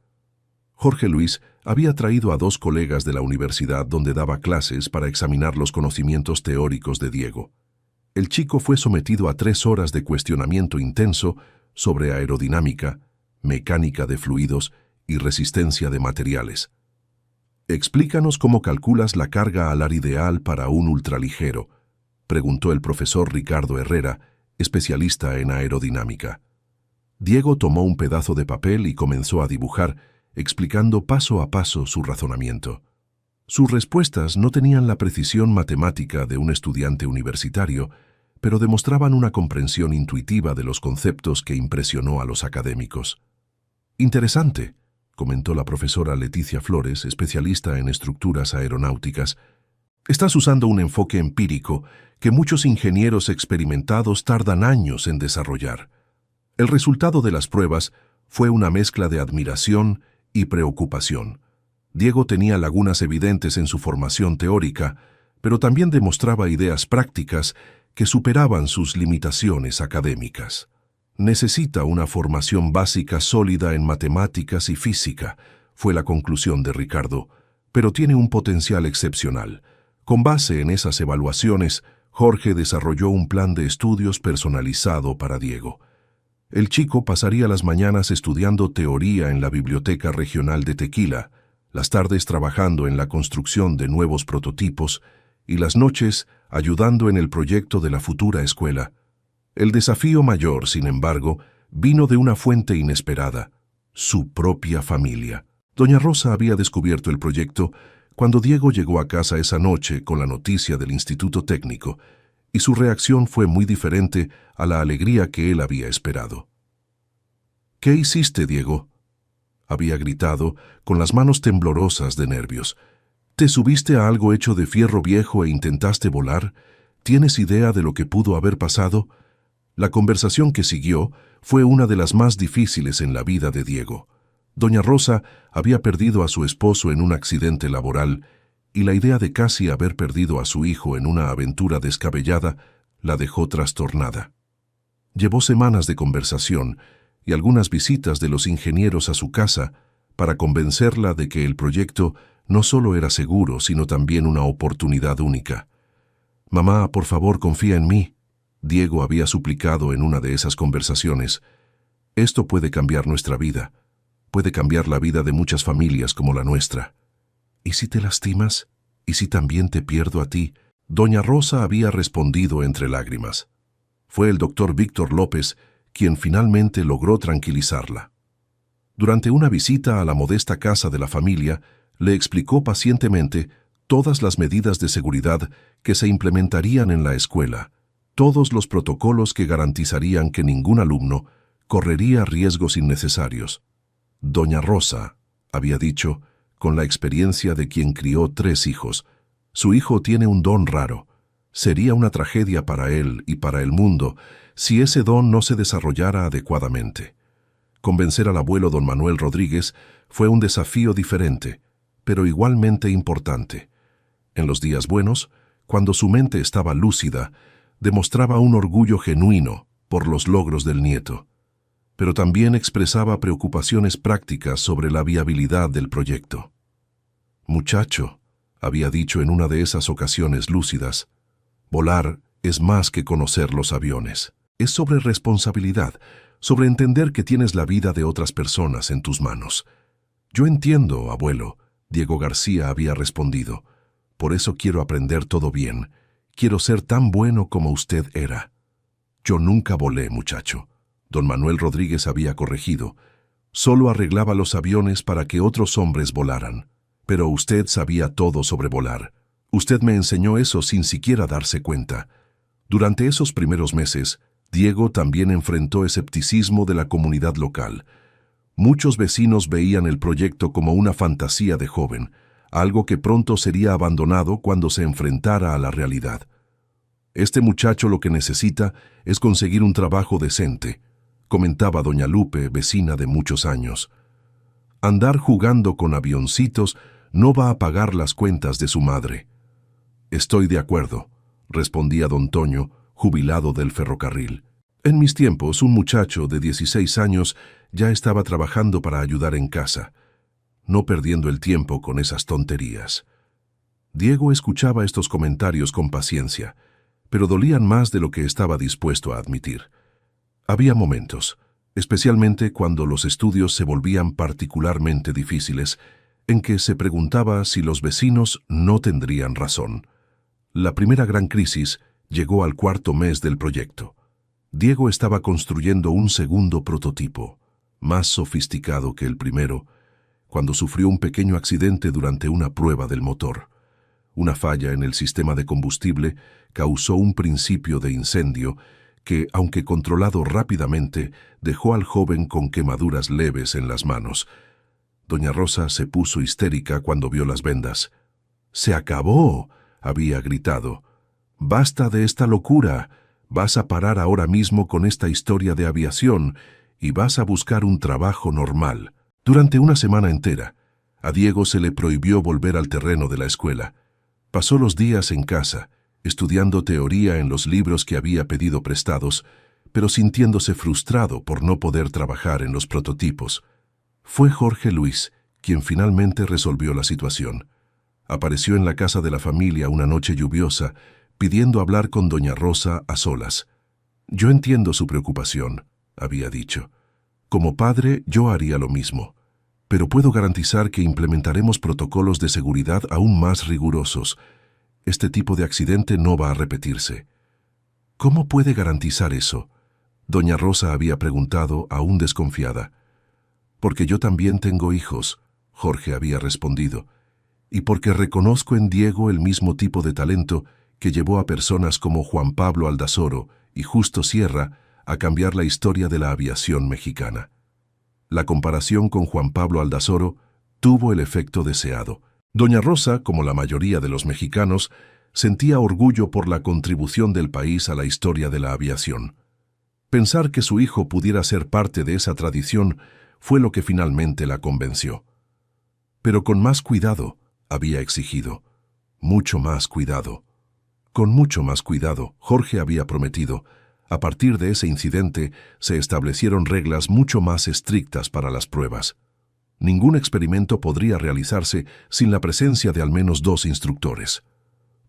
Jorge Luis había traído a 2 colegas de la universidad donde daba clases para examinar los conocimientos teóricos de Diego. El chico fue sometido a 3 horas de cuestionamiento intenso sobre aerodinámica, mecánica de fluidos y resistencia de materiales. «Explícanos cómo calculas la carga alar ideal para un ultraligero», preguntó el profesor Ricardo Herrera, especialista en aerodinámica. Diego tomó un pedazo de papel y comenzó a dibujar, explicando paso a paso su razonamiento. Sus respuestas no tenían la precisión matemática de un estudiante universitario, pero demostraban una comprensión intuitiva de los conceptos que impresionó a los académicos. «Interesante», comentó la profesora Leticia Flores, especialista en estructuras aeronáuticas. «Estás usando un enfoque empírico que muchos ingenieros experimentados tardan años en desarrollar». El resultado de las pruebas fue una mezcla de admiración y preocupación. Diego tenía lagunas evidentes en su formación teórica, pero también demostraba ideas prácticas que superaban sus limitaciones académicas. «Necesita una formación básica sólida en matemáticas y física», fue la conclusión de Ricardo, «pero tiene un potencial excepcional». Con base en esas evaluaciones, Jorge desarrolló un plan de estudios personalizado para Diego. El chico pasaría las mañanas estudiando teoría en la Biblioteca Regional de Tequila, las tardes trabajando en la construcción de nuevos prototipos y las noches ayudando en el proyecto de la futura escuela. El desafío mayor, sin embargo, vino de una fuente inesperada: su propia familia. Doña Rosa había descubierto el proyecto cuando Diego llegó a casa esa noche con la noticia del Instituto Técnico, y su reacción fue muy diferente a la alegría que él había esperado. «¿Qué hiciste, Diego?», había gritado, con las manos temblorosas de nervios. «¿Te subiste a algo hecho de fierro viejo e intentaste volar? ¿Tienes idea de lo que pudo haber pasado?». La conversación que siguió fue una de las más difíciles en la vida de Diego. Doña Rosa había perdido a su esposo en un accidente laboral, y la idea de casi haber perdido a su hijo en una aventura descabellada la dejó trastornada. Llevó semanas de conversación y algunas visitas de los ingenieros a su casa para convencerla de que el proyecto no solo era seguro, sino también una oportunidad única. «Mamá, por favor, confía en mí», Diego había suplicado en una de esas conversaciones. «Esto puede cambiar nuestra vida. Puede cambiar la vida de muchas familias como la nuestra». «¿Y si te lastimas? ¿Y si también te pierdo a ti?», Doña Rosa había respondido entre lágrimas. Fue el doctor Víctor López quien finalmente logró tranquilizarla. Durante una visita a la modesta casa de la familia, le explicó pacientemente todas las medidas de seguridad que se implementarían en la escuela, todos los protocolos que garantizarían que ningún alumno correría riesgos innecesarios. «Doña Rosa», había dicho, con la experiencia de quien crió 3 hijos, «su hijo tiene un don raro. Sería una tragedia para él y para el mundo si ese don no se desarrollara adecuadamente». Convencer al abuelo don Manuel Rodríguez fue un desafío diferente, pero igualmente importante. En los días buenos, cuando su mente estaba lúcida, demostraba un orgullo genuino por los logros del nieto, pero también expresaba preocupaciones prácticas sobre la viabilidad del proyecto. «Muchacho», había dicho en una de esas ocasiones lúcidas, «volar es más que conocer los aviones. Es sobre responsabilidad, sobre entender que tienes la vida de otras personas en tus manos». «Yo entiendo, abuelo», Diego García había respondido. «Por eso quiero aprender todo bien. Quiero ser tan bueno como usted era». «Yo nunca volé, muchacho», don Manuel Rodríguez había corregido. «Solo arreglaba los aviones para que otros hombres volaran. Pero usted sabía todo sobre volar. Usted me enseñó eso sin siquiera darse cuenta». Durante esos primeros meses, Diego también enfrentó escepticismo de la comunidad local. Muchos vecinos veían el proyecto como una fantasía de joven, algo que pronto sería abandonado cuando se enfrentara a la realidad. «Este muchacho lo que necesita es conseguir un trabajo decente», comentaba doña Lupe, vecina de muchos años. «Andar jugando con avioncitos no va a pagar las cuentas de su madre». «Estoy de acuerdo», respondía don Toño, jubilado del ferrocarril. «En mis tiempos, un muchacho de 16 años ya estaba trabajando para ayudar en casa, no perdiendo el tiempo con esas tonterías». Diego escuchaba estos comentarios con paciencia, pero dolían más de lo que estaba dispuesto a admitir. Había momentos, especialmente cuando los estudios se volvían particularmente difíciles, en que se preguntaba si los vecinos no tendrían razón. La primera gran crisis llegó al 4.º mes del proyecto. Diego estaba construyendo un segundo prototipo, más sofisticado que el primero, cuando sufrió un pequeño accidente durante una prueba del motor. Una falla en el sistema de combustible causó un principio de incendio que, aunque controlado rápidamente, dejó al joven con quemaduras leves en las manos. Doña Rosa se puso histérica cuando vio las vendas. «¡Se acabó!», había gritado. «¡Basta de esta locura! Vas a parar ahora mismo con esta historia de aviación y vas a buscar un trabajo normal». Durante una semana entera, a Diego se le prohibió volver al terreno de la escuela. Pasó los días en casa, estudiando teoría en los libros que había pedido prestados, pero sintiéndose frustrado por no poder trabajar en los prototipos. Fue Jorge Luis quien finalmente resolvió la situación. Apareció en la casa de la familia una noche lluviosa, pidiendo hablar con doña Rosa a solas. «Yo entiendo su preocupación», había dicho. «Como padre, yo haría lo mismo. Pero puedo garantizar que implementaremos protocolos de seguridad aún más rigurosos. Este tipo de accidente no va a repetirse. ¿Cómo puede garantizar eso? Doña Rosa había preguntado, aún desconfiada. Porque yo también tengo hijos, Jorge había respondido, y porque reconozco en Diego el mismo tipo de talento que llevó a personas como Juan Pablo Aldazoro y Justo Sierra a cambiar la historia de la aviación mexicana. La comparación con Juan Pablo Aldazoro tuvo el efecto deseado. Doña Rosa, como la mayoría de los mexicanos, sentía orgullo por la contribución del país a la historia de la aviación. Pensar que su hijo pudiera ser parte de esa tradición fue lo que finalmente la convenció. Pero con más cuidado, había exigido. Mucho más cuidado. Con mucho más cuidado, Jorge había prometido. A partir de ese incidente, se establecieron reglas mucho más estrictas para las pruebas. Ningún experimento podría realizarse sin la presencia de al menos 2 instructores.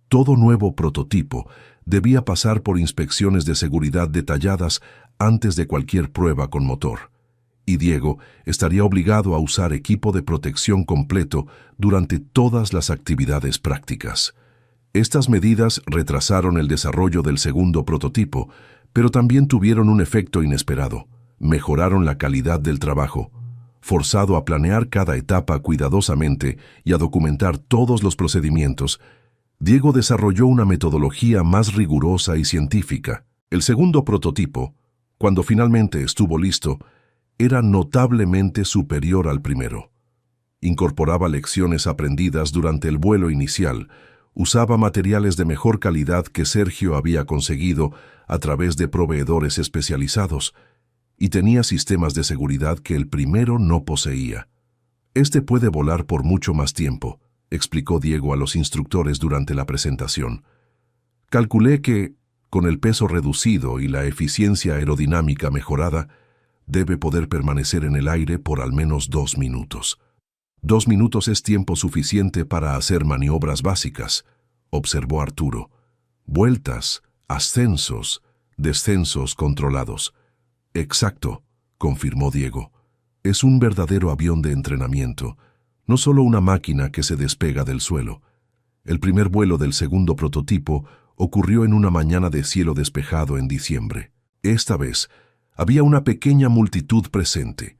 Todo nuevo prototipo debía pasar por inspecciones de seguridad detalladas antes de cualquier prueba con motor, y Diego estaría obligado a usar equipo de protección completo durante todas las actividades prácticas. Estas medidas retrasaron el desarrollo del segundo prototipo, pero también tuvieron un efecto inesperado. Mejoraron la calidad del trabajo. Forzado a planear cada etapa cuidadosamente y a documentar todos los procedimientos, Diego desarrolló una metodología más rigurosa y científica. El segundo prototipo, cuando finalmente estuvo listo, era notablemente superior al primero. Incorporaba lecciones aprendidas durante el vuelo inicial, usaba materiales de mejor calidad que Sergio había conseguido a través de proveedores especializados y tenía sistemas de seguridad que el primero no poseía. Este puede volar por mucho más tiempo, explicó Diego a los instructores durante la presentación. Calculé que, con el peso reducido y la eficiencia aerodinámica mejorada, debe poder permanecer en el aire por al menos 2 minutos. 2 minutos es tiempo suficiente para hacer maniobras básicas, observó Arturo. Vueltas, ascensos, descensos controlados. Exacto, confirmó Diego. Es un verdadero avión de entrenamiento, no solo una máquina que se despega del suelo. El primer vuelo del segundo prototipo ocurrió en una mañana de cielo despejado en diciembre. Esta vez, había una pequeña multitud presente.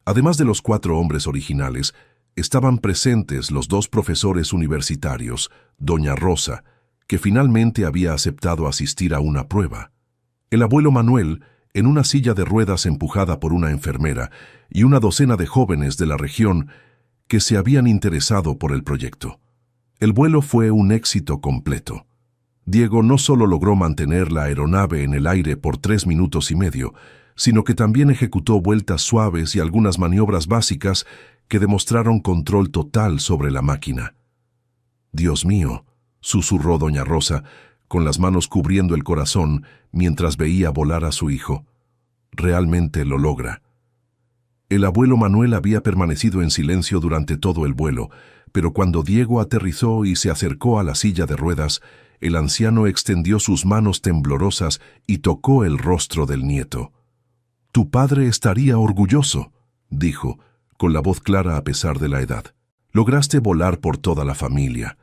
Además de los 4 hombres originales, estaban presentes los 2 profesores universitarios, Doña Rosa, que finalmente había aceptado asistir a una prueba. El abuelo Manuel, en una silla de ruedas empujada por una enfermera, y una docena de jóvenes de la región que se habían interesado por el proyecto. El vuelo fue un éxito completo. Diego no solo logró mantener la aeronave en el aire por 3 minutos y medio, sino que también ejecutó vueltas suaves y algunas maniobras básicas que demostraron control total sobre la máquina. «Dios mío», susurró Doña Rosa, con las manos cubriendo el corazón mientras veía volar a su hijo. «Realmente lo logra». El abuelo Manuel había permanecido en silencio durante todo el vuelo, pero cuando Diego aterrizó y se acercó a la silla de ruedas, el anciano extendió sus manos temblorosas y tocó el rostro del nieto. «Tu padre estaría orgulloso», dijo, con la voz clara a pesar de la edad. «Lograste volar por toda la familia».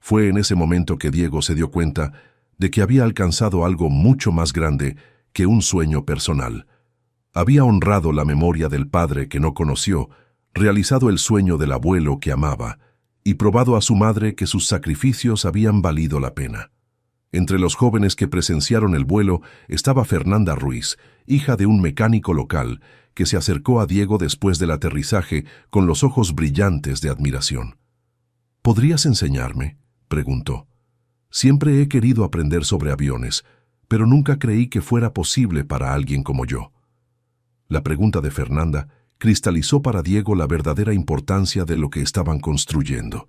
Fue en ese momento que Diego se dio cuenta de que había alcanzado algo mucho más grande que un sueño personal. Había honrado la memoria del padre que no conoció, realizado el sueño del abuelo que amaba, y probado a su madre que sus sacrificios habían valido la pena. Entre los jóvenes que presenciaron el vuelo estaba Fernanda Ruiz, hija de un mecánico local, que se acercó a Diego después del aterrizaje con los ojos brillantes de admiración. «¿Podrías enseñarme?», preguntó. «Siempre he querido aprender sobre aviones, pero nunca creí que fuera posible para alguien como yo». La pregunta de Fernanda cristalizó para Diego la verdadera importancia de lo que estaban construyendo.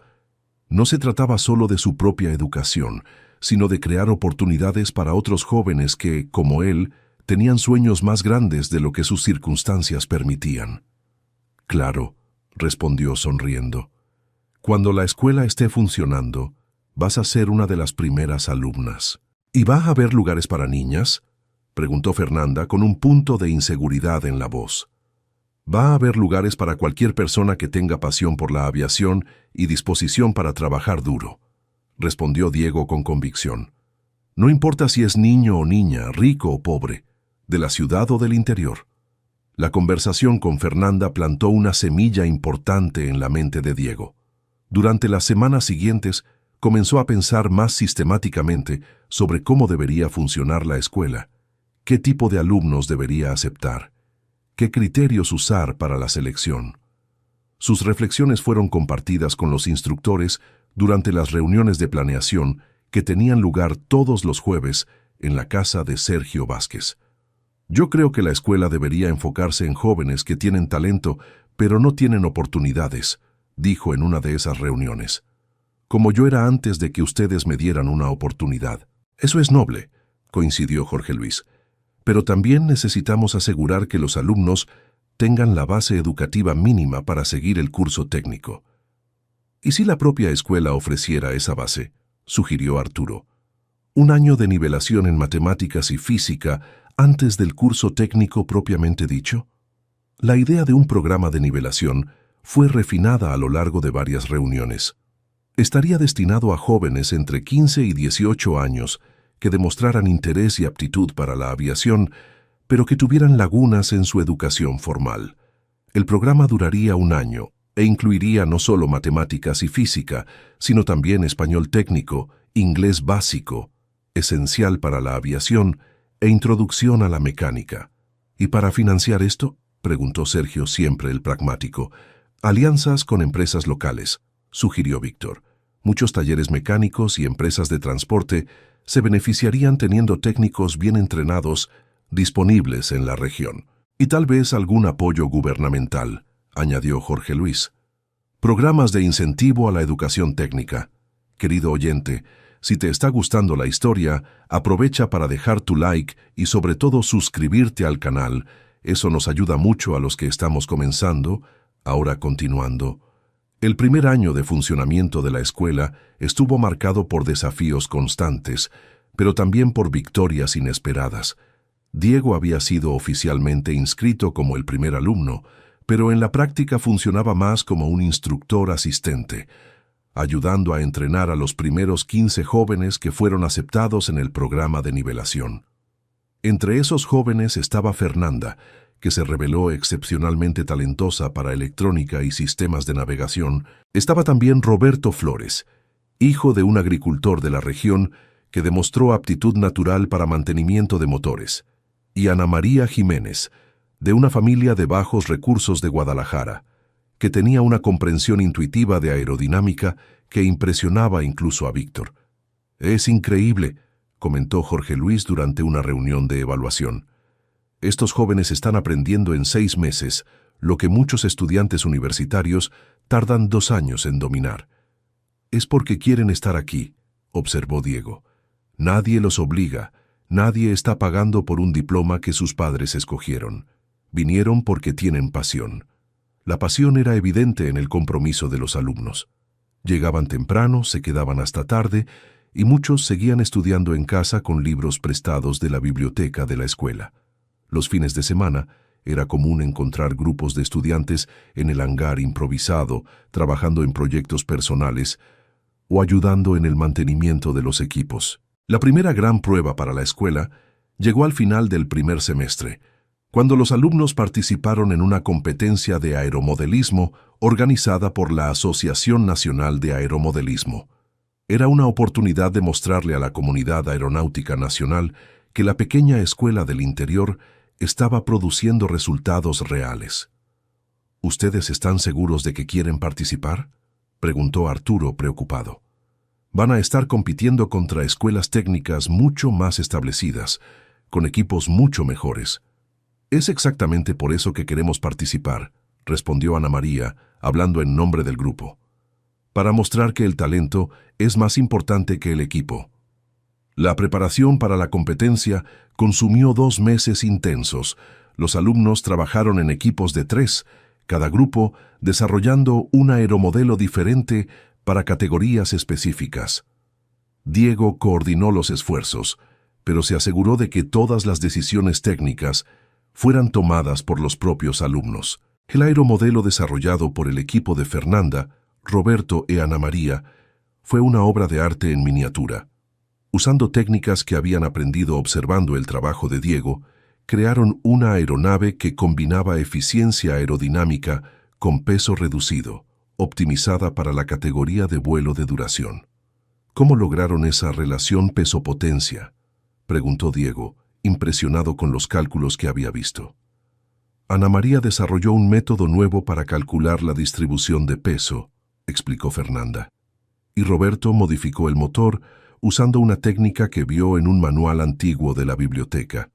No se trataba solo de su propia educación, sino de crear oportunidades para otros jóvenes que, como él, tenían sueños más grandes de lo que sus circunstancias permitían. «Claro», respondió sonriendo. «Cuando la escuela esté funcionando, vas a ser una de las primeras alumnas». «¿Y va a haber lugares para niñas?», preguntó Fernanda con un punto de inseguridad en la voz. «Va a haber lugares para cualquier persona que tenga pasión por la aviación y disposición para trabajar duro», respondió Diego con convicción. No importa si es niño o niña, rico o pobre, de la ciudad o del interior. La conversación con Fernanda plantó una semilla importante en la mente de Diego. Durante las semanas siguientes, comenzó a pensar más sistemáticamente sobre cómo debería funcionar la escuela, qué tipo de alumnos debería aceptar, qué criterios usar para la selección. Sus reflexiones fueron compartidas con los instructores durante las reuniones de planeación que tenían lugar todos los jueves en la casa de Sergio Vázquez. Yo creo que la escuela debería enfocarse en jóvenes que tienen talento, pero no tienen oportunidades, dijo en una de esas reuniones. Como yo era antes de que ustedes me dieran una oportunidad. Eso es noble, coincidió Jorge Luis. Pero también necesitamos asegurar que los alumnos tengan la base educativa mínima para seguir el curso técnico. ¿Y si la propia escuela ofreciera esa base?, sugirió Arturo. Un año de nivelación en matemáticas y física antes del curso técnico propiamente dicho. La idea de un programa de nivelación fue refinada a lo largo de varias reuniones. Estaría destinado a jóvenes entre 15 y 18 años que demostraran interés y aptitud para la aviación, pero que tuvieran lagunas en su educación formal. El programa duraría un año e incluiría no solo matemáticas y física, sino también español técnico, inglés básico, esencial para la aviación, e introducción a la mecánica. ¿Y para financiar esto?, preguntó Sergio, siempre el pragmático. Alianzas con empresas locales, sugirió Víctor. Muchos talleres mecánicos y empresas de transporte se beneficiarían teniendo técnicos bien entrenados disponibles en la región. Y tal vez algún apoyo gubernamental, añadió Jorge Luis. Programas de incentivo a la educación técnica. Querido oyente, si te está gustando la historia, aprovecha para dejar tu like y sobre todo suscribirte al canal. Eso nos ayuda mucho a los que estamos comenzando. Ahora continuando. El primer año de funcionamiento de la escuela estuvo marcado por desafíos constantes, pero también por victorias inesperadas. Diego había sido oficialmente inscrito como el primer alumno, pero en la práctica funcionaba más como un instructor asistente, ayudando a entrenar a los primeros 15 jóvenes que fueron aceptados en el programa de nivelación. Entre esos jóvenes estaba Fernanda, que se reveló excepcionalmente talentosa para electrónica y sistemas de navegación. Estaba también Roberto Flores, hijo de un agricultor de la región que demostró aptitud natural para mantenimiento de motores, y Ana María Jiménez, de una familia de bajos recursos de Guadalajara, que tenía una comprensión intuitiva de aerodinámica que impresionaba incluso a Víctor. «Es increíble», comentó Jorge Luis durante una reunión de evaluación. «Estos jóvenes están aprendiendo en 6 meses lo que muchos estudiantes universitarios tardan 2 años en dominar». «Es porque quieren estar aquí», observó Diego. «Nadie los obliga, nadie está pagando por un diploma que sus padres escogieron. Vinieron porque tienen pasión». La pasión era evidente en el compromiso de los alumnos. Llegaban temprano, se quedaban hasta tarde, y muchos seguían estudiando en casa con libros prestados de la biblioteca de la escuela. Los fines de semana era común encontrar grupos de estudiantes en el hangar improvisado, trabajando en proyectos personales o ayudando en el mantenimiento de los equipos. La primera gran prueba para la escuela llegó al final del primer semestre, cuando los alumnos participaron en una competencia de aeromodelismo organizada por la Asociación Nacional de Aeromodelismo. Era una oportunidad de mostrarle a la comunidad aeronáutica nacional que la pequeña escuela del interior estaba produciendo resultados reales. ¿Ustedes están seguros de que quieren participar?, preguntó Arturo, preocupado. Van a estar compitiendo contra escuelas técnicas mucho más establecidas, con equipos mucho mejores. «Es exactamente por eso que queremos participar», respondió Ana María, hablando en nombre del grupo. «Para mostrar que el talento es más importante que el equipo». La preparación para la competencia consumió 2 meses intensos. Los alumnos trabajaron en equipos de 3, cada grupo desarrollando un aeromodelo diferente para categorías específicas. Diego coordinó los esfuerzos, pero se aseguró de que todas las decisiones técnicas fueran tomadas por los propios alumnos. El aeromodelo desarrollado por el equipo de Fernanda, Roberto y Ana María Fue una obra de arte en miniatura. Usando técnicas que habían aprendido observando el trabajo de Diego, crearon una aeronave que combinaba eficiencia aerodinámica con peso reducido, optimizada para la categoría de vuelo de duración. ¿Cómo lograron esa relación peso-potencia?, preguntó Diego, impresionado con los cálculos que había visto. Ana María desarrolló un método nuevo para calcular la distribución de peso, explicó Fernanda. Y Roberto modificó el motor usando una técnica que vio en un manual antiguo de la biblioteca.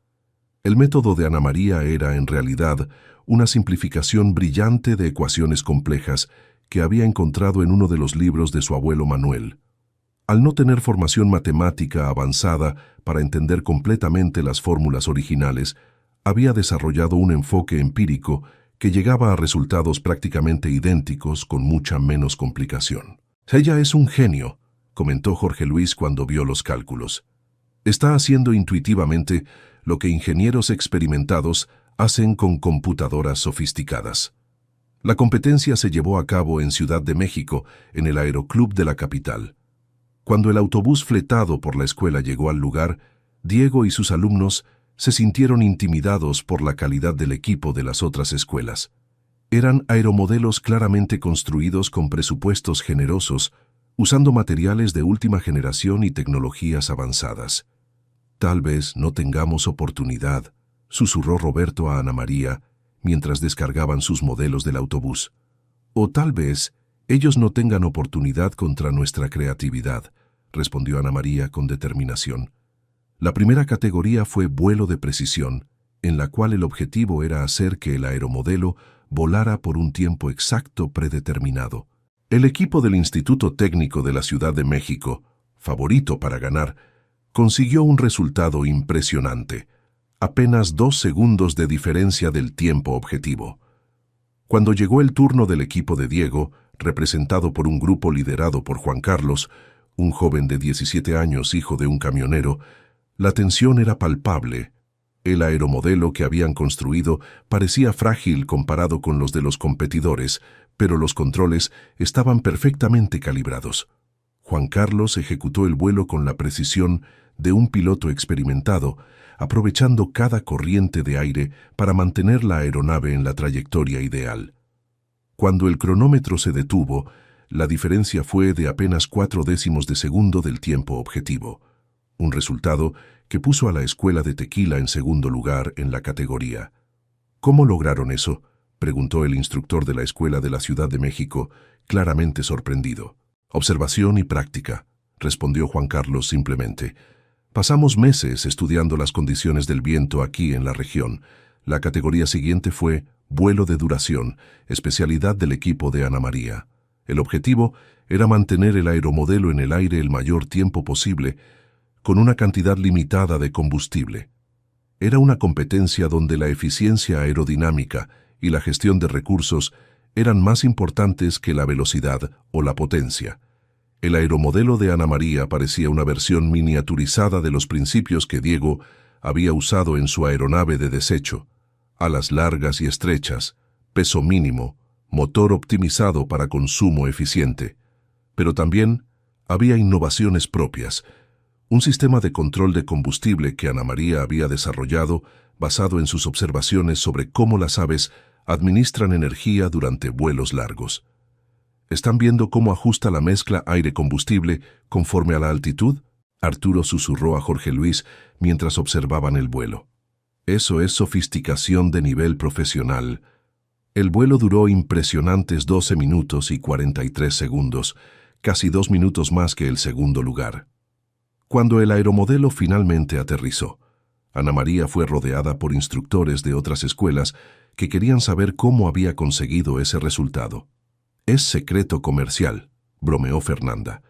El método de Ana María era, en realidad, una simplificación brillante de ecuaciones complejas que había encontrado en uno de los libros de su abuelo Manuel. Al no tener formación matemática avanzada para entender completamente las fórmulas originales, había desarrollado un enfoque empírico que llegaba a resultados prácticamente idénticos con mucha menos complicación. «Ella es un genio», comentó Jorge Luis cuando vio los cálculos. «Está haciendo intuitivamente lo que ingenieros experimentados hacen con computadoras sofisticadas». La competencia se llevó a cabo en Ciudad de México, en el Aeroclub de la capital. Cuando el autobús fletado por la escuela llegó al lugar, Diego y sus alumnos se sintieron intimidados por la calidad del equipo de las otras escuelas. Eran aeromodelos claramente construidos con presupuestos generosos, usando materiales de última generación y tecnologías avanzadas. «Tal vez no tengamos oportunidad», susurró Roberto a Ana María mientras descargaban sus modelos del autobús. «O tal vez ellos no tengan oportunidad contra nuestra creatividad», respondió Ana María con determinación. La primera categoría fue vuelo de precisión, en la cual el objetivo era hacer que el aeromodelo volara por un tiempo exacto predeterminado. El equipo del Instituto Técnico de la Ciudad de México, favorito para ganar, consiguió un resultado impresionante, apenas 2 segundos de diferencia del tiempo objetivo. Cuando llegó el turno del equipo de Diego, representado por un grupo liderado por Juan Carlos, un joven de 17 años, hijo de un camionero, la tensión era palpable. El aeromodelo que habían construido parecía frágil comparado con los de los competidores, pero los controles estaban perfectamente calibrados. Juan Carlos ejecutó el vuelo con la precisión de un piloto experimentado, aprovechando cada corriente de aire para mantener la aeronave en la trayectoria ideal. Cuando el cronómetro se detuvo, la diferencia fue de apenas 0,4 de segundo del tiempo objetivo, un resultado que puso a la escuela de Tequila en segundo lugar en la categoría. «¿Cómo lograron eso?», preguntó el instructor de la escuela de la Ciudad de México, claramente sorprendido. «Observación y práctica», respondió Juan Carlos simplemente. «Pasamos meses estudiando las condiciones del viento aquí en la región. La categoría siguiente fue vuelo de duración, especialidad del equipo de Ana María. El objetivo era mantener el aeromodelo en el aire el mayor tiempo posible, con una cantidad limitada de combustible. Era una competencia donde la eficiencia aerodinámica y la gestión de recursos eran más importantes que la velocidad o la potencia. El aeromodelo de Ana María parecía una versión miniaturizada de los principios que Diego había usado en su aeronave de desecho: alas largas y estrechas, peso mínimo, motor optimizado para consumo eficiente. Pero también había innovaciones propias, un sistema de control de combustible que Ana María había desarrollado basado en sus observaciones sobre cómo las aves administran energía durante vuelos largos. ¿Están viendo cómo ajusta la mezcla aire-combustible conforme a la altitud?, Arturo susurró a Jorge Luis mientras observaban el vuelo. «Eso es sofisticación de nivel profesional». El vuelo duró impresionantes 12 minutos y 43 segundos, casi 2 minutos más que el segundo lugar. Cuando el aeromodelo finalmente aterrizó, Ana María fue rodeada por instructores de otras escuelas que querían saber cómo había conseguido ese resultado. «Es secreto comercial», bromeó Fernanda,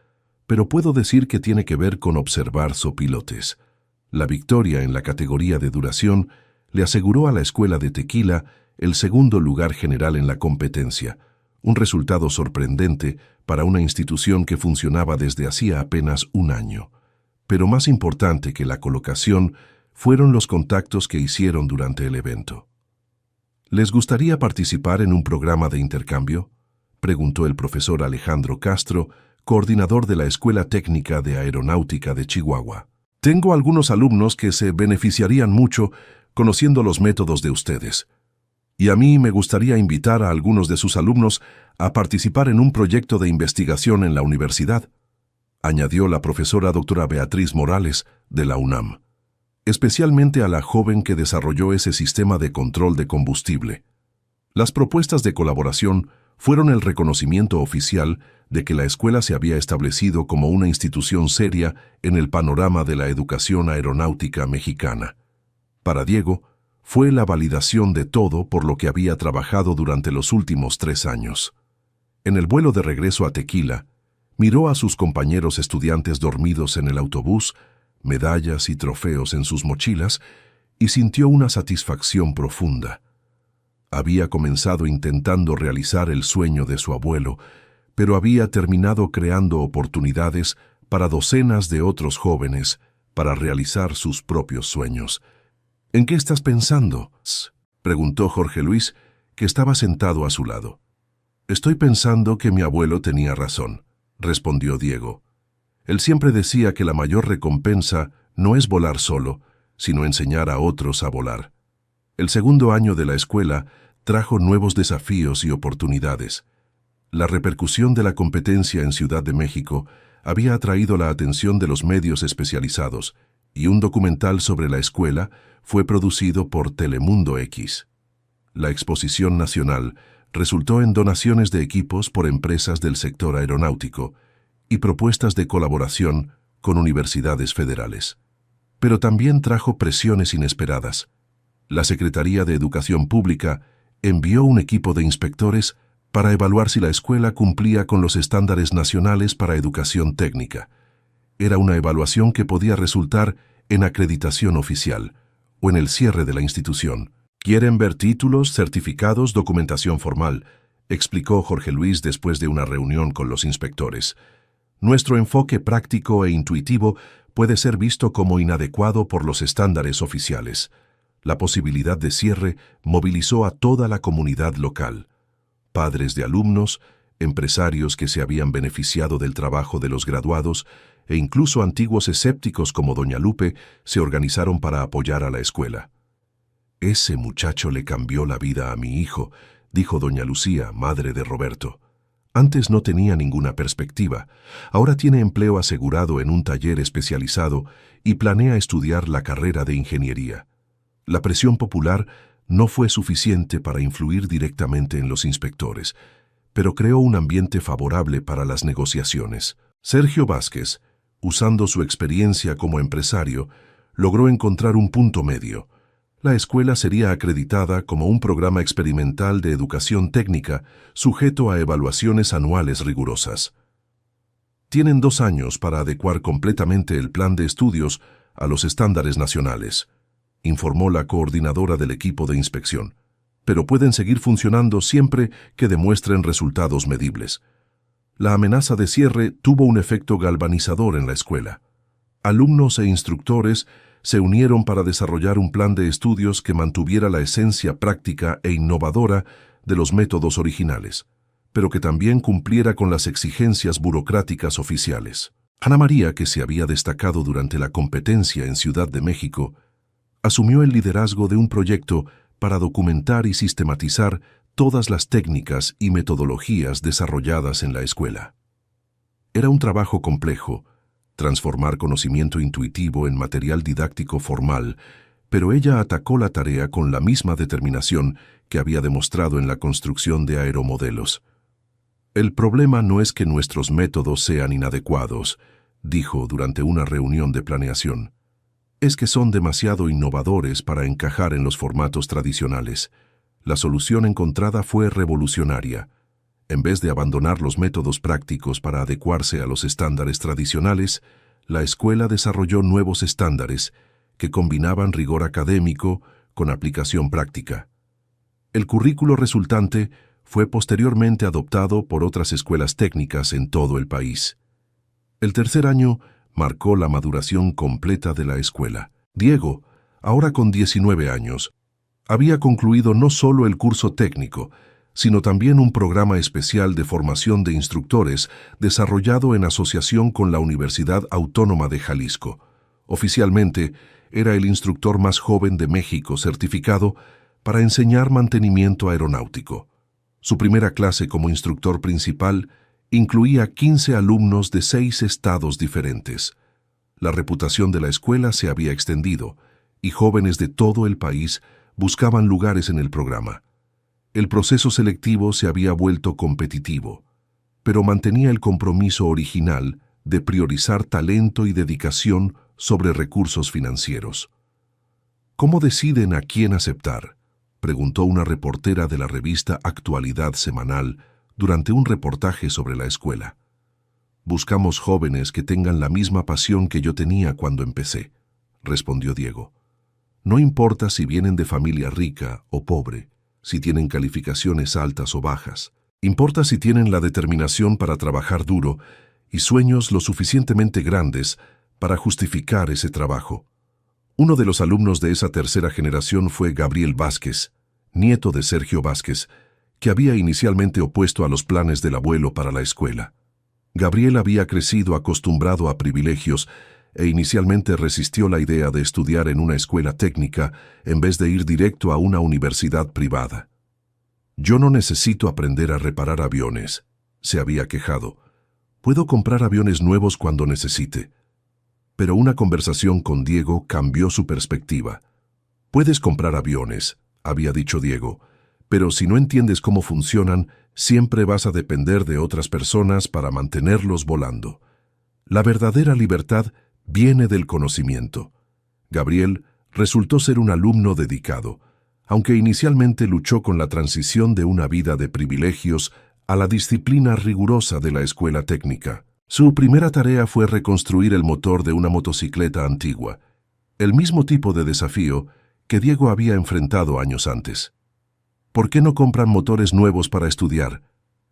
«pero puedo decir que tiene que ver con observar sopilotes». La victoria en la categoría de duración le aseguró a la escuela de Tequila el segundo lugar general en la competencia, un resultado sorprendente para una institución que funcionaba desde hacía apenas un año. Pero más importante que la colocación fueron los contactos que hicieron durante el evento. ¿Les gustaría participar en un programa de intercambio?, preguntó el profesor Alejandro Castro coordinador de la Escuela Técnica de Aeronáutica de Chihuahua. Tengo algunos alumnos que se beneficiarían mucho conociendo los métodos de ustedes. Y a mí me gustaría invitar a algunos de sus alumnos a participar en un proyecto de investigación en la universidad, añadió la profesora doctora Beatriz Morales, de la UNAM, especialmente a la joven que desarrolló ese sistema de control de combustible. Las propuestas de colaboración fueron el reconocimiento oficial de que la escuela se había establecido como una institución seria en el panorama de la educación aeronáutica mexicana. Para Diego, fue la validación de todo por lo que había trabajado durante los últimos 3 años. En el vuelo de regreso a Tequila, miró a sus compañeros estudiantes dormidos en el autobús, medallas y trofeos en sus mochilas, y sintió una satisfacción profunda. Había comenzado intentando realizar el sueño de su abuelo, pero había terminado creando oportunidades para docenas de otros jóvenes para realizar sus propios sueños. ¿En qué estás pensando?, preguntó Jorge Luis, que estaba sentado a su lado. Estoy pensando que mi abuelo tenía razón, respondió Diego. Él siempre decía que la mayor recompensa no es volar solo, sino enseñar a otros a volar. El segundo año de la escuela trajo nuevos desafíos y oportunidades. La repercusión de la competencia en Ciudad de México había atraído la atención de los medios especializados, y un documental sobre la escuela fue producido por Telemundo X. La exposición nacional resultó en donaciones de equipos por empresas del sector aeronáutico y propuestas de colaboración con universidades federales. Pero también trajo presiones inesperadas. La Secretaría de Educación Pública envió un equipo de inspectores para evaluar si la escuela cumplía con los estándares nacionales para educación técnica. Era una evaluación que podía resultar en acreditación oficial o en el cierre de la institución. ¿Quieren ver títulos, certificados, documentación formal?, explicó Jorge Luis después de una reunión con los inspectores. Nuestro enfoque práctico e intuitivo puede ser visto como inadecuado por los estándares oficiales. La posibilidad de cierre movilizó a toda la comunidad local. Padres de alumnos, empresarios que se habían beneficiado del trabajo de los graduados e incluso antiguos escépticos como doña Lupe se organizaron para apoyar a la escuela. «Ese muchacho le cambió la vida a mi hijo», dijo doña Lucía, madre de Roberto. «Antes no tenía ninguna perspectiva. Ahora tiene empleo asegurado en un taller especializado y planea estudiar la carrera de ingeniería». La presión popular no fue suficiente para influir directamente en los inspectores, pero creó un ambiente favorable para las negociaciones. Sergio Vázquez, usando su experiencia como empresario, logró encontrar un punto medio. La escuela sería acreditada como un programa experimental de educación técnica sujeto a evaluaciones anuales rigurosas. Tienen 2 años para adecuar completamente el plan de estudios a los estándares nacionales, informó la coordinadora del equipo de inspección, pero pueden seguir funcionando siempre que demuestren resultados medibles. La amenaza de cierre tuvo un efecto galvanizador en la escuela. Alumnos e instructores se unieron para desarrollar un plan de estudios que mantuviera la esencia práctica e innovadora de los métodos originales, pero que también cumpliera con las exigencias burocráticas oficiales. Ana María, que se había destacado durante la competencia en Ciudad de México, asumió el liderazgo de un proyecto para documentar y sistematizar todas las técnicas y metodologías desarrolladas en la escuela. Era un trabajo complejo, transformar conocimiento intuitivo en material didáctico formal, pero ella atacó la tarea con la misma determinación que había demostrado en la construcción de aeromodelos. «El problema no es que nuestros métodos sean inadecuados», dijo durante una reunión de planeación. «Es que son demasiado innovadores para encajar en los formatos tradicionales». La solución encontrada fue revolucionaria. En vez de abandonar los métodos prácticos para adecuarse a los estándares tradicionales, la escuela desarrolló nuevos estándares que combinaban rigor académico con aplicación práctica. El currículo resultante fue posteriormente adoptado por otras escuelas técnicas en todo el país. El tercer año marcó la maduración completa de la escuela. Diego, ahora con 19 años, había concluido no solo el curso técnico, sino también un programa especial de formación de instructores desarrollado en asociación con la Universidad Autónoma de Jalisco. Oficialmente, era el instructor más joven de México certificado para enseñar mantenimiento aeronáutico. Su primera clase como instructor principal incluía 15 alumnos de 6 estados diferentes. La reputación de la escuela se había extendido y jóvenes de todo el país buscaban lugares en el programa. El proceso selectivo se había vuelto competitivo, pero mantenía el compromiso original de priorizar talento y dedicación sobre recursos financieros. ¿Cómo deciden a quién aceptar?, preguntó una reportera de la revista Actualidad Semanal durante un reportaje sobre la escuela. Buscamos jóvenes que tengan la misma pasión que yo tenía cuando empecé, respondió Diego. No importa si vienen de familia rica o pobre, si tienen calificaciones altas o bajas. Importa si tienen la determinación para trabajar duro y sueños lo suficientemente grandes para justificar ese trabajo. Uno de los alumnos de esa tercera generación fue Gabriel Vázquez, nieto de Sergio Vázquez, que había inicialmente opuesto a los planes del abuelo para la escuela. Gabriel había crecido acostumbrado a privilegios e inicialmente resistió la idea de estudiar en una escuela técnica en vez de ir directo a una universidad privada. «Yo no necesito aprender a reparar aviones», se había quejado. «Puedo comprar aviones nuevos cuando necesite». Pero una conversación con Diego cambió su perspectiva. «Puedes comprar aviones», había dicho Diego, «pero si no entiendes cómo funcionan, siempre vas a depender de otras personas para mantenerlos volando. La verdadera libertad viene del conocimiento». Gabriel resultó ser un alumno dedicado, aunque inicialmente luchó con la transición de una vida de privilegios a la disciplina rigurosa de la escuela técnica. Su primera tarea fue reconstruir el motor de una motocicleta antigua, el mismo tipo de desafío que Diego había enfrentado años antes. «¿Por qué no compran motores nuevos para estudiar?»,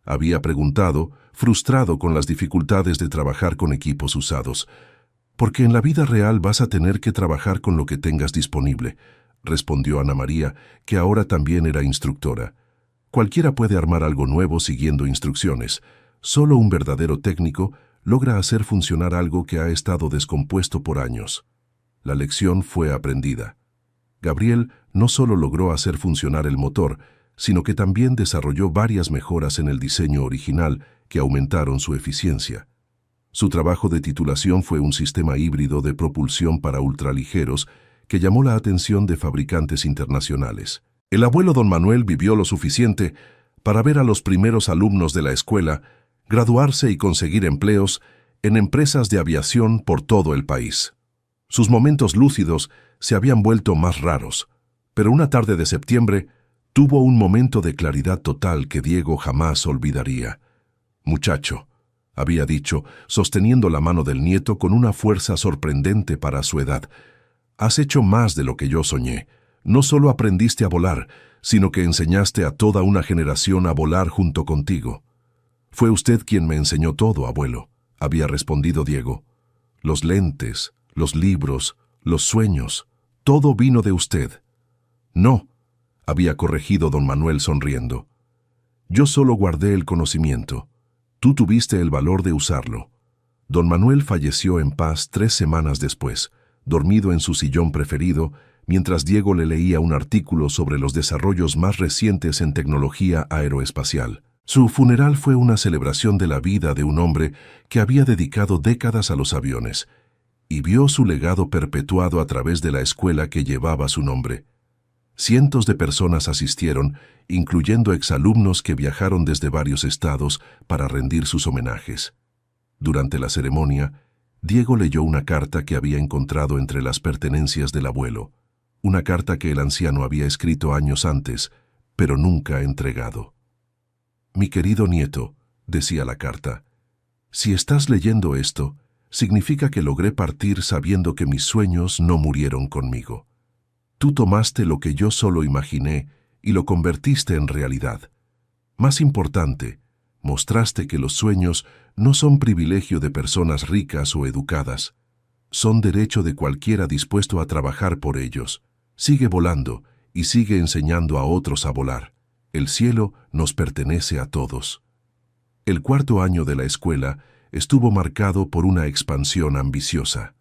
había preguntado, frustrado con las dificultades de trabajar con equipos usados. «Porque en la vida real vas a tener que trabajar con lo que tengas disponible», respondió Ana María, que ahora también era instructora. «Cualquiera puede armar algo nuevo siguiendo instrucciones. Solo un verdadero técnico logra hacer funcionar algo que ha estado descompuesto por años». La lección fue aprendida. Gabriel no solo logró hacer funcionar el motor, sino que también desarrolló varias mejoras en el diseño original que aumentaron su eficiencia. Su trabajo de titulación fue un sistema híbrido de propulsión para ultraligeros que llamó la atención de fabricantes internacionales. El abuelo don Manuel vivió lo suficiente para ver a los primeros alumnos de la escuela graduarse y conseguir empleos en empresas de aviación por todo el país. Sus momentos lúcidos se habían vuelto más raros, pero una tarde de septiembre tuvo un momento de claridad total que Diego jamás olvidaría. «Muchacho», había dicho, sosteniendo la mano del nieto con una fuerza sorprendente para su edad, «has hecho más de lo que yo soñé. No solo aprendiste a volar, sino que enseñaste a toda una generación a volar junto contigo». «Fue usted quien me enseñó todo, abuelo», había respondido Diego. «Los lentes, los libros, los sueños, todo vino de usted». «No», había corregido don Manuel sonriendo. «Yo solo guardé el conocimiento. Tú tuviste el valor de usarlo». Don Manuel falleció en paz 3 semanas después, dormido en su sillón preferido, mientras Diego le leía un artículo sobre los desarrollos más recientes en tecnología aeroespacial. Su funeral fue una celebración de la vida de un hombre que había dedicado décadas a los aviones y vio su legado perpetuado a través de la escuela que llevaba su nombre. Cientos de personas asistieron, incluyendo exalumnos que viajaron desde varios estados para rendir sus homenajes. Durante la ceremonia, Diego leyó una carta que había encontrado entre las pertenencias del abuelo, una carta que el anciano había escrito años antes, pero nunca entregado. «Mi querido nieto», decía la carta, «si estás leyendo esto, significa que logré partir sabiendo que mis sueños no murieron conmigo. Tú tomaste lo que yo solo imaginé y lo convertiste en realidad. Más importante, mostraste que los sueños no son privilegio de personas ricas o educadas. Son derecho de cualquiera dispuesto a trabajar por ellos. Sigue volando y sigue enseñando a otros a volar. El cielo nos pertenece a todos. El cuarto año de la escuela estuvo marcado por una expansión ambiciosa.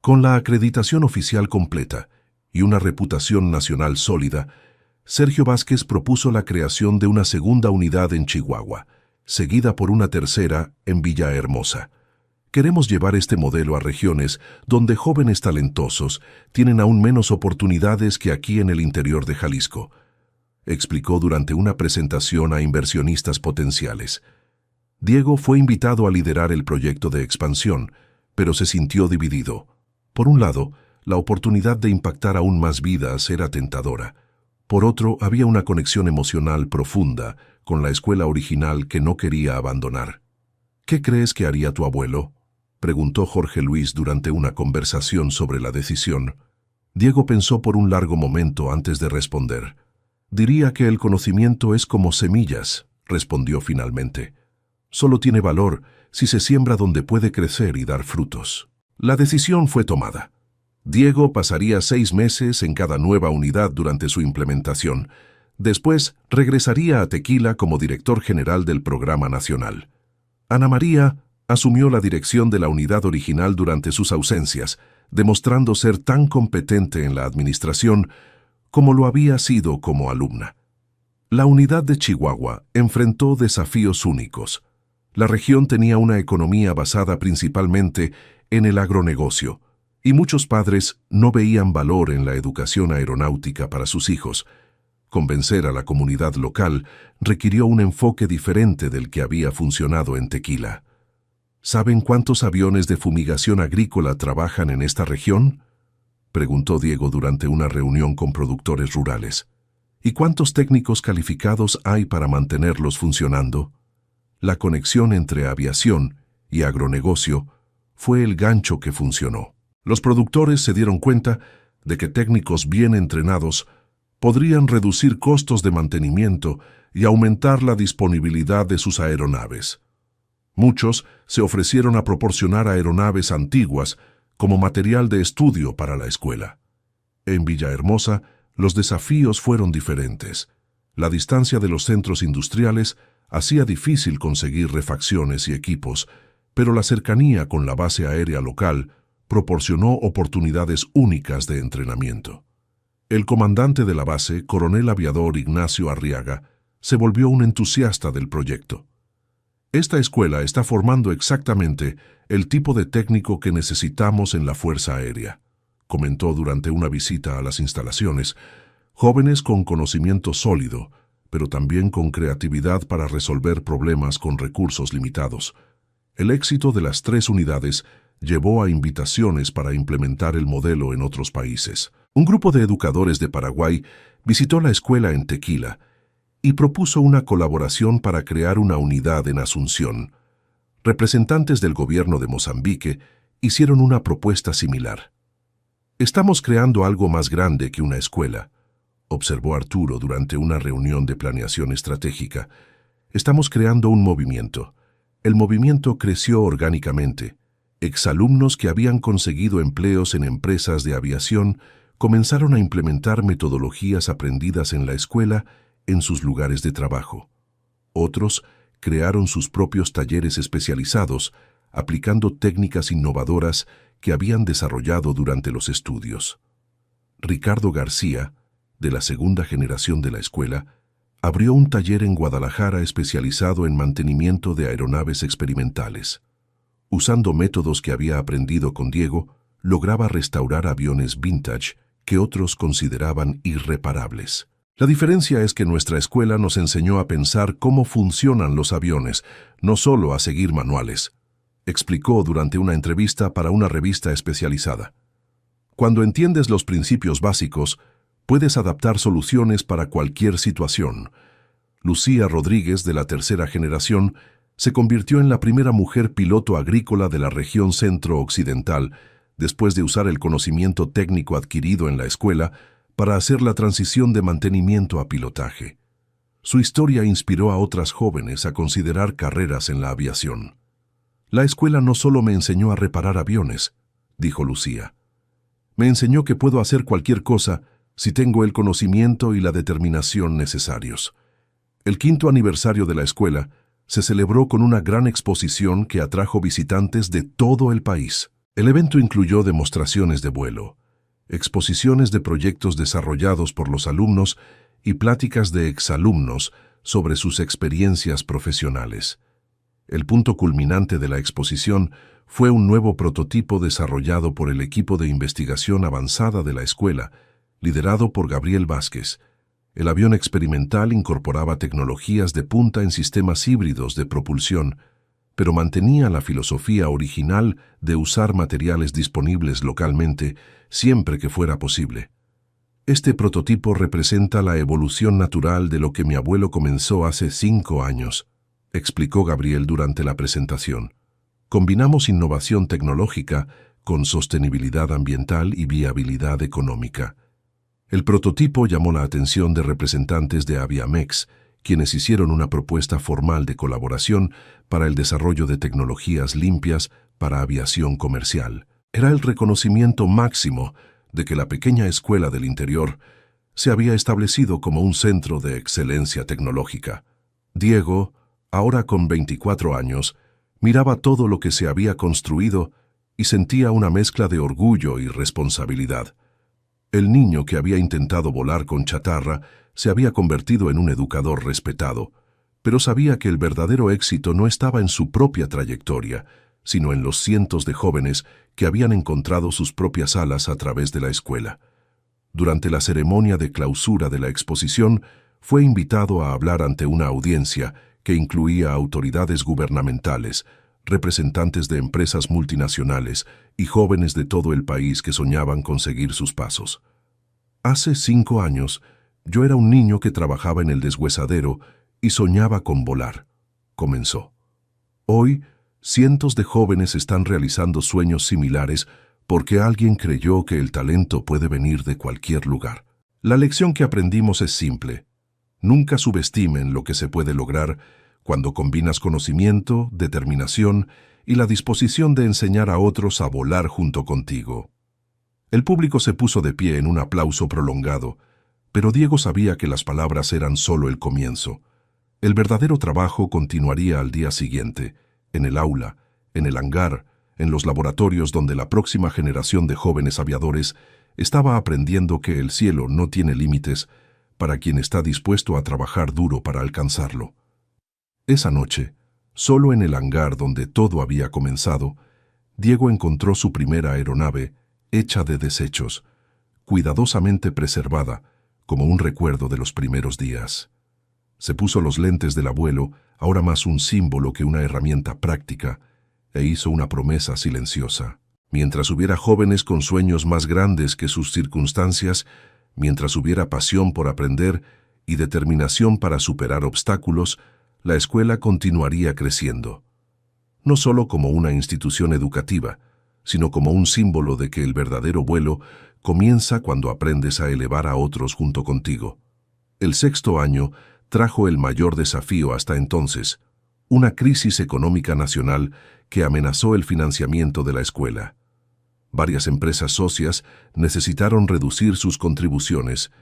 Con la acreditación oficial completa y una reputación nacional sólida, Sergio Vázquez propuso la creación de una segunda unidad en Chihuahua, seguida por una tercera en Villahermosa. Queremos llevar este modelo a regiones donde jóvenes talentosos tienen aún menos oportunidades que aquí en el interior de Jalisco, explicó durante una presentación a inversionistas potenciales. Diego fue invitado a liderar el proyecto de expansión, pero se sintió dividido. Por un lado, la oportunidad de impactar aún más vidas era tentadora. Por otro, había una conexión emocional profunda con la escuela original que no quería abandonar. ¿Qué crees que haría tu abuelo?, preguntó Jorge Luis durante una conversación sobre la decisión. Diego pensó por un largo momento antes de responder. Diría que el conocimiento es como semillas, respondió finalmente. Solo tiene valor si se siembra donde puede crecer y dar frutos. La decisión fue tomada. Diego pasaría 6 meses en cada nueva unidad durante su implementación. Después regresaría a Tequila como director general del programa nacional. Ana María asumió la dirección de la unidad original durante sus ausencias, demostrando ser tan competente en la administración como lo había sido como alumna. La unidad de Chihuahua enfrentó desafíos únicos. La región tenía una economía basada principalmente en el agronegocio, y muchos padres no veían valor en la educación aeronáutica para sus hijos. Convencer a la comunidad local requirió un enfoque diferente del que había funcionado en Tequila. ¿Saben cuántos aviones de fumigación agrícola trabajan en esta región?, preguntó Diego durante una reunión con productores rurales. ¿Y cuántos técnicos calificados hay para mantenerlos funcionando? La conexión entre aviación y agronegocio fue el gancho que funcionó. Los productores se dieron cuenta de que técnicos bien entrenados podrían reducir costos de mantenimiento y aumentar la disponibilidad de sus aeronaves. Muchos se ofrecieron a proporcionar aeronaves antiguas como material de estudio para la escuela. En Villahermosa, los desafíos fueron diferentes. La distancia de los centros industriales hacía difícil conseguir refacciones y equipos, pero la cercanía con la base aérea local proporcionó oportunidades únicas de entrenamiento. El comandante de la base, coronel aviador Ignacio Arriaga, se volvió un entusiasta del proyecto. Esta escuela está formando exactamente el tipo de técnico que necesitamos en la Fuerza Aérea, comentó durante una visita a las instalaciones. Jóvenes con conocimiento sólido, pero también con creatividad para resolver problemas con recursos limitados. El éxito de las 3 unidades llevó a invitaciones para implementar el modelo en otros países. Un grupo de educadores de Paraguay visitó la escuela en Tequila y propuso una colaboración para crear una unidad en Asunción. Representantes del gobierno de Mozambique hicieron una propuesta similar. «Estamos creando algo más grande que una escuela», observó Arturo durante una reunión de planeación estratégica. «Estamos creando un movimiento». El movimiento creció orgánicamente. Exalumnos que habían conseguido empleos en empresas de aviación comenzaron a implementar metodologías aprendidas en la escuela en sus lugares de trabajo. Otros crearon sus propios talleres especializados, aplicando técnicas innovadoras que habían desarrollado durante los estudios. Ricardo García, de la segunda generación de la escuela, abrió un taller en Guadalajara especializado en mantenimiento de aeronaves experimentales. Usando métodos que había aprendido con Diego, lograba restaurar aviones vintage que otros consideraban irreparables. La diferencia es que nuestra escuela nos enseñó a pensar cómo funcionan los aviones, no solo a seguir manuales, explicó durante una entrevista para una revista especializada. Cuando entiendes los principios básicos, puedes adaptar soluciones para cualquier situación. Lucía Rodríguez, de la tercera generación, se convirtió en la primera mujer piloto agrícola de la región centro-occidental, después de usar el conocimiento técnico adquirido en la escuela para hacer la transición de mantenimiento a pilotaje. Su historia inspiró a otras jóvenes a considerar carreras en la aviación. «La escuela no solo me enseñó a reparar aviones», dijo Lucía. «Me enseñó que puedo hacer cualquier cosa si tengo el conocimiento y la determinación necesarios». El 5º aniversario de la escuela se celebró con una gran exposición que atrajo visitantes de todo el país. El evento incluyó demostraciones de vuelo, exposiciones de proyectos desarrollados por los alumnos y pláticas de exalumnos sobre sus experiencias profesionales. El punto culminante de la exposición fue un nuevo prototipo desarrollado por el equipo de investigación avanzada de la escuela, liderado por Gabriel Vázquez. El avión experimental incorporaba tecnologías de punta en sistemas híbridos de propulsión, pero mantenía la filosofía original de usar materiales disponibles localmente siempre que fuera posible. Este prototipo representa la evolución natural de lo que mi abuelo comenzó hace 5 años, explicó Gabriel durante la presentación. Combinamos innovación tecnológica con sostenibilidad ambiental y viabilidad económica. El prototipo llamó la atención de representantes de Aviamex, quienes hicieron una propuesta formal de colaboración para el desarrollo de tecnologías limpias para aviación comercial. Era el reconocimiento máximo de que la pequeña escuela del interior se había establecido como un centro de excelencia tecnológica. Diego, ahora con 24 años, miraba todo lo que se había construido y sentía una mezcla de orgullo y responsabilidad. El niño que había intentado volar con chatarra se había convertido en un educador respetado, pero sabía que el verdadero éxito no estaba en su propia trayectoria, sino en los cientos de jóvenes que habían encontrado sus propias alas a través de la escuela. Durante la ceremonia de clausura de la exposición, fue invitado a hablar ante una audiencia que incluía autoridades gubernamentales, representantes de empresas multinacionales y jóvenes de todo el país que soñaban con seguir sus pasos. Hace 5 años, yo era un niño que trabajaba en el deshuesadero y soñaba con volar, comenzó. Hoy, cientos de jóvenes están realizando sueños similares porque alguien creyó que el talento puede venir de cualquier lugar. La lección que aprendimos es simple. Nunca subestimen lo que se puede lograr cuando combinas conocimiento, determinación y la disposición de enseñar a otros a volar junto contigo. El público se puso de pie en un aplauso prolongado, pero Diego sabía que las palabras eran solo el comienzo. El verdadero trabajo continuaría al día siguiente, en el aula, en el hangar, en los laboratorios donde la próxima generación de jóvenes aviadores estaba aprendiendo que el cielo no tiene límites para quien está dispuesto a trabajar duro para alcanzarlo. Esa noche, solo en el hangar donde todo había comenzado, Diego encontró su primera aeronave hecha de desechos, cuidadosamente preservada, como un recuerdo de los primeros días. Se puso los lentes del abuelo, ahora más un símbolo que una herramienta práctica, e hizo una promesa silenciosa. Mientras hubiera jóvenes con sueños más grandes que sus circunstancias, mientras hubiera pasión por aprender y determinación para superar obstáculos, la escuela continuaría creciendo. No solo como una institución educativa, sino como un símbolo de que el verdadero vuelo comienza cuando aprendes a elevar a otros junto contigo. El 6º año trajo el mayor desafío hasta entonces, una crisis económica nacional que amenazó el financiamiento de la escuela. Varias empresas socias necesitaron reducir sus contribuciones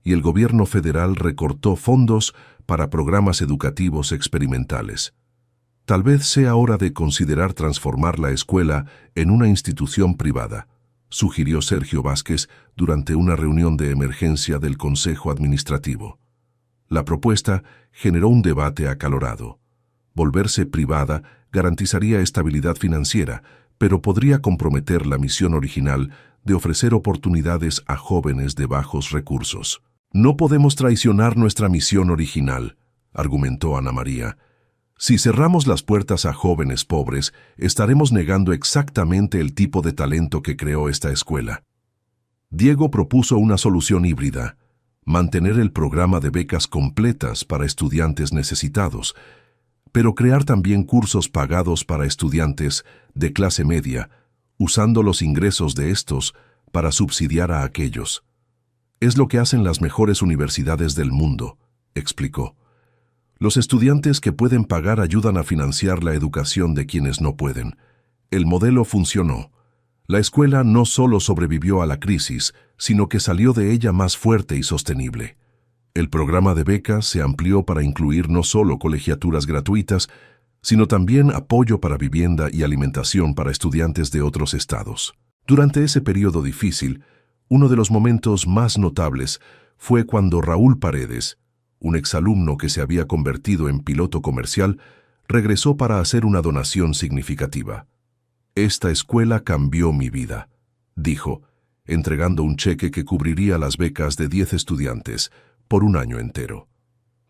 y el gobierno federal recortó fondos para programas educativos experimentales. Tal vez sea hora de considerar transformar la escuela en una institución privada, sugirió Sergio Vázquez durante una reunión de emergencia del Consejo Administrativo. La propuesta generó un debate acalorado. Volverse privada garantizaría estabilidad financiera, pero podría comprometer la misión original de ofrecer oportunidades a jóvenes de bajos recursos. No podemos traicionar nuestra misión original, argumentó Ana María. Si cerramos las puertas a jóvenes pobres, estaremos negando exactamente el tipo de talento que creó esta escuela. Diego propuso una solución híbrida, mantener el programa de becas completas para estudiantes necesitados, pero crear también cursos pagados para estudiantes de clase media, usando los ingresos de estos para subsidiar a aquellos. Es lo que hacen las mejores universidades del mundo, explicó. Los estudiantes que pueden pagar ayudan a financiar la educación de quienes no pueden. El modelo funcionó. La escuela no solo sobrevivió a la crisis, sino que salió de ella más fuerte y sostenible. El programa de becas se amplió para incluir no solo colegiaturas gratuitas, sino también apoyo para vivienda y alimentación para estudiantes de otros estados. Durante ese periodo difícil, uno de los momentos más notables fue cuando Raúl Paredes, un exalumno que se había convertido en piloto comercial, regresó para hacer una donación significativa. «Esta escuela cambió mi vida», dijo, entregando un cheque que cubriría las becas de 10 estudiantes por un año entero.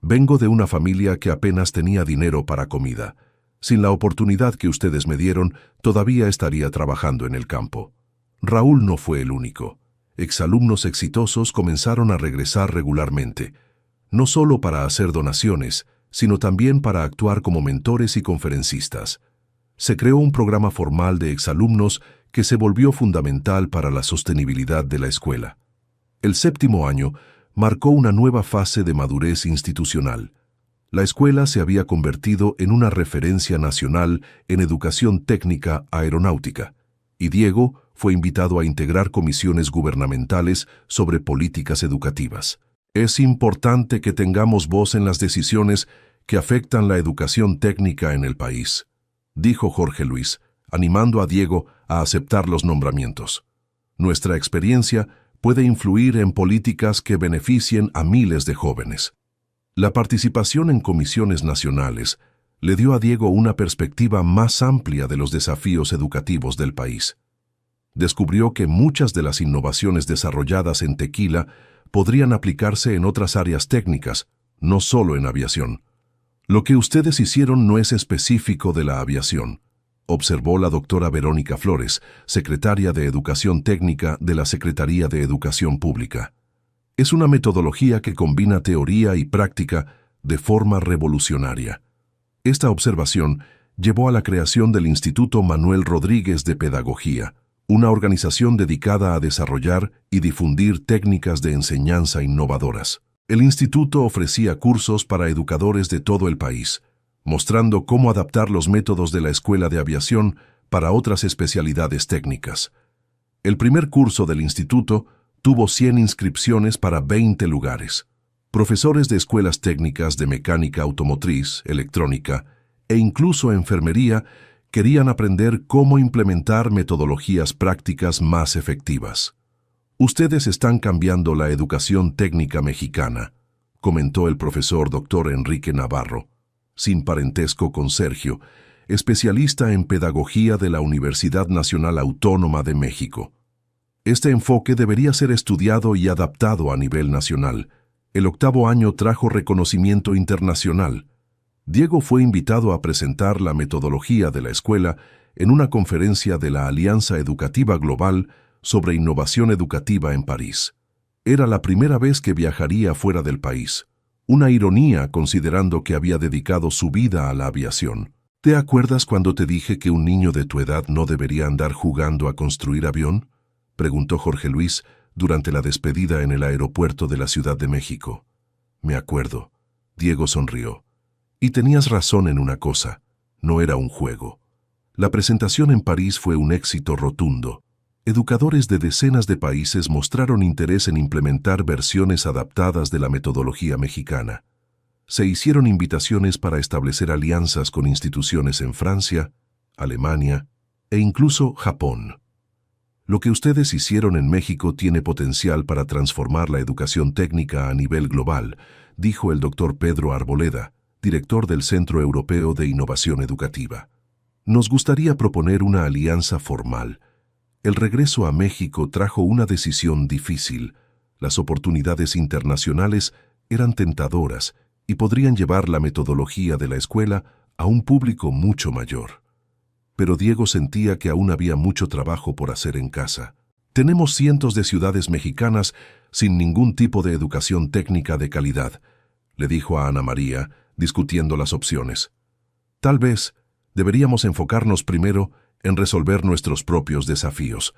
«Vengo de una familia que apenas tenía dinero para comida. Sin la oportunidad que ustedes me dieron, todavía estaría trabajando en el campo». Raúl no fue el único. Exalumnos exitosos comenzaron a regresar regularmente, no solo para hacer donaciones, sino también para actuar como mentores y conferencistas. Se creó un programa formal de exalumnos que se volvió fundamental para la sostenibilidad de la escuela. El 7º año marcó una nueva fase de madurez institucional. La escuela se había convertido en una referencia nacional en educación técnica aeronáutica, y Diego fue invitado a integrar comisiones gubernamentales sobre políticas educativas. «Es importante que tengamos voz en las decisiones que afectan la educación técnica en el país», dijo Jorge Luis, animando a Diego a aceptar los nombramientos. «Nuestra experiencia puede influir en políticas que beneficien a miles de jóvenes». La participación en comisiones nacionales le dio a Diego una perspectiva más amplia de los desafíos educativos del país. Descubrió que muchas de las innovaciones desarrolladas en Tequila podrían aplicarse en otras áreas técnicas, no solo en aviación. «Lo que ustedes hicieron no es específico de la aviación», observó la doctora Verónica Flores, secretaria de Educación Técnica de la Secretaría de Educación Pública. «Es una metodología que combina teoría y práctica de forma revolucionaria». Esta observación llevó a la creación del Instituto Manuel Rodríguez de Pedagogía, una organización dedicada a desarrollar y difundir técnicas de enseñanza innovadoras. El instituto ofrecía cursos para educadores de todo el país, mostrando cómo adaptar los métodos de la Escuela de Aviación para otras especialidades técnicas. El primer curso del instituto tuvo 100 inscripciones para 20 lugares. Profesores de escuelas técnicas de mecánica automotriz, electrónica e incluso enfermería querían aprender cómo implementar metodologías prácticas más efectivas. «Ustedes están cambiando la educación técnica mexicana», comentó el profesor Dr. Enrique Navarro, sin parentesco con Sergio, especialista en pedagogía de la Universidad Nacional Autónoma de México. «Este enfoque debería ser estudiado y adaptado a nivel nacional. El 8º año trajo reconocimiento internacional». Diego fue invitado a presentar la metodología de la escuela en una conferencia de la Alianza Educativa Global sobre innovación educativa en París. Era la primera vez que viajaría fuera del país. Una ironía considerando que había dedicado su vida a la aviación. «¿Te acuerdas cuando te dije que un niño de tu edad no debería andar jugando a construir avión?», preguntó Jorge Luis durante la despedida en el aeropuerto de la Ciudad de México. «Me acuerdo». Diego sonrió. «Y tenías razón en una cosa, no era un juego». La presentación en París fue un éxito rotundo. Educadores de decenas de países mostraron interés en implementar versiones adaptadas de la metodología mexicana. Se hicieron invitaciones para establecer alianzas con instituciones en Francia, Alemania e incluso Japón. «Lo que ustedes hicieron en México tiene potencial para transformar la educación técnica a nivel global», dijo el doctor Pedro Arboleda, director del Centro Europeo de Innovación Educativa. «Nos gustaría proponer una alianza formal. El regreso a México trajo una decisión difícil. Las oportunidades internacionales eran tentadoras y podrían llevar la metodología de la escuela a un público mucho mayor». Pero Diego sentía que aún había mucho trabajo por hacer en casa. «Tenemos cientos de ciudades mexicanas sin ningún tipo de educación técnica de calidad», le dijo a Ana María, discutiendo las opciones. «Tal vez deberíamos enfocarnos primero en resolver nuestros propios desafíos».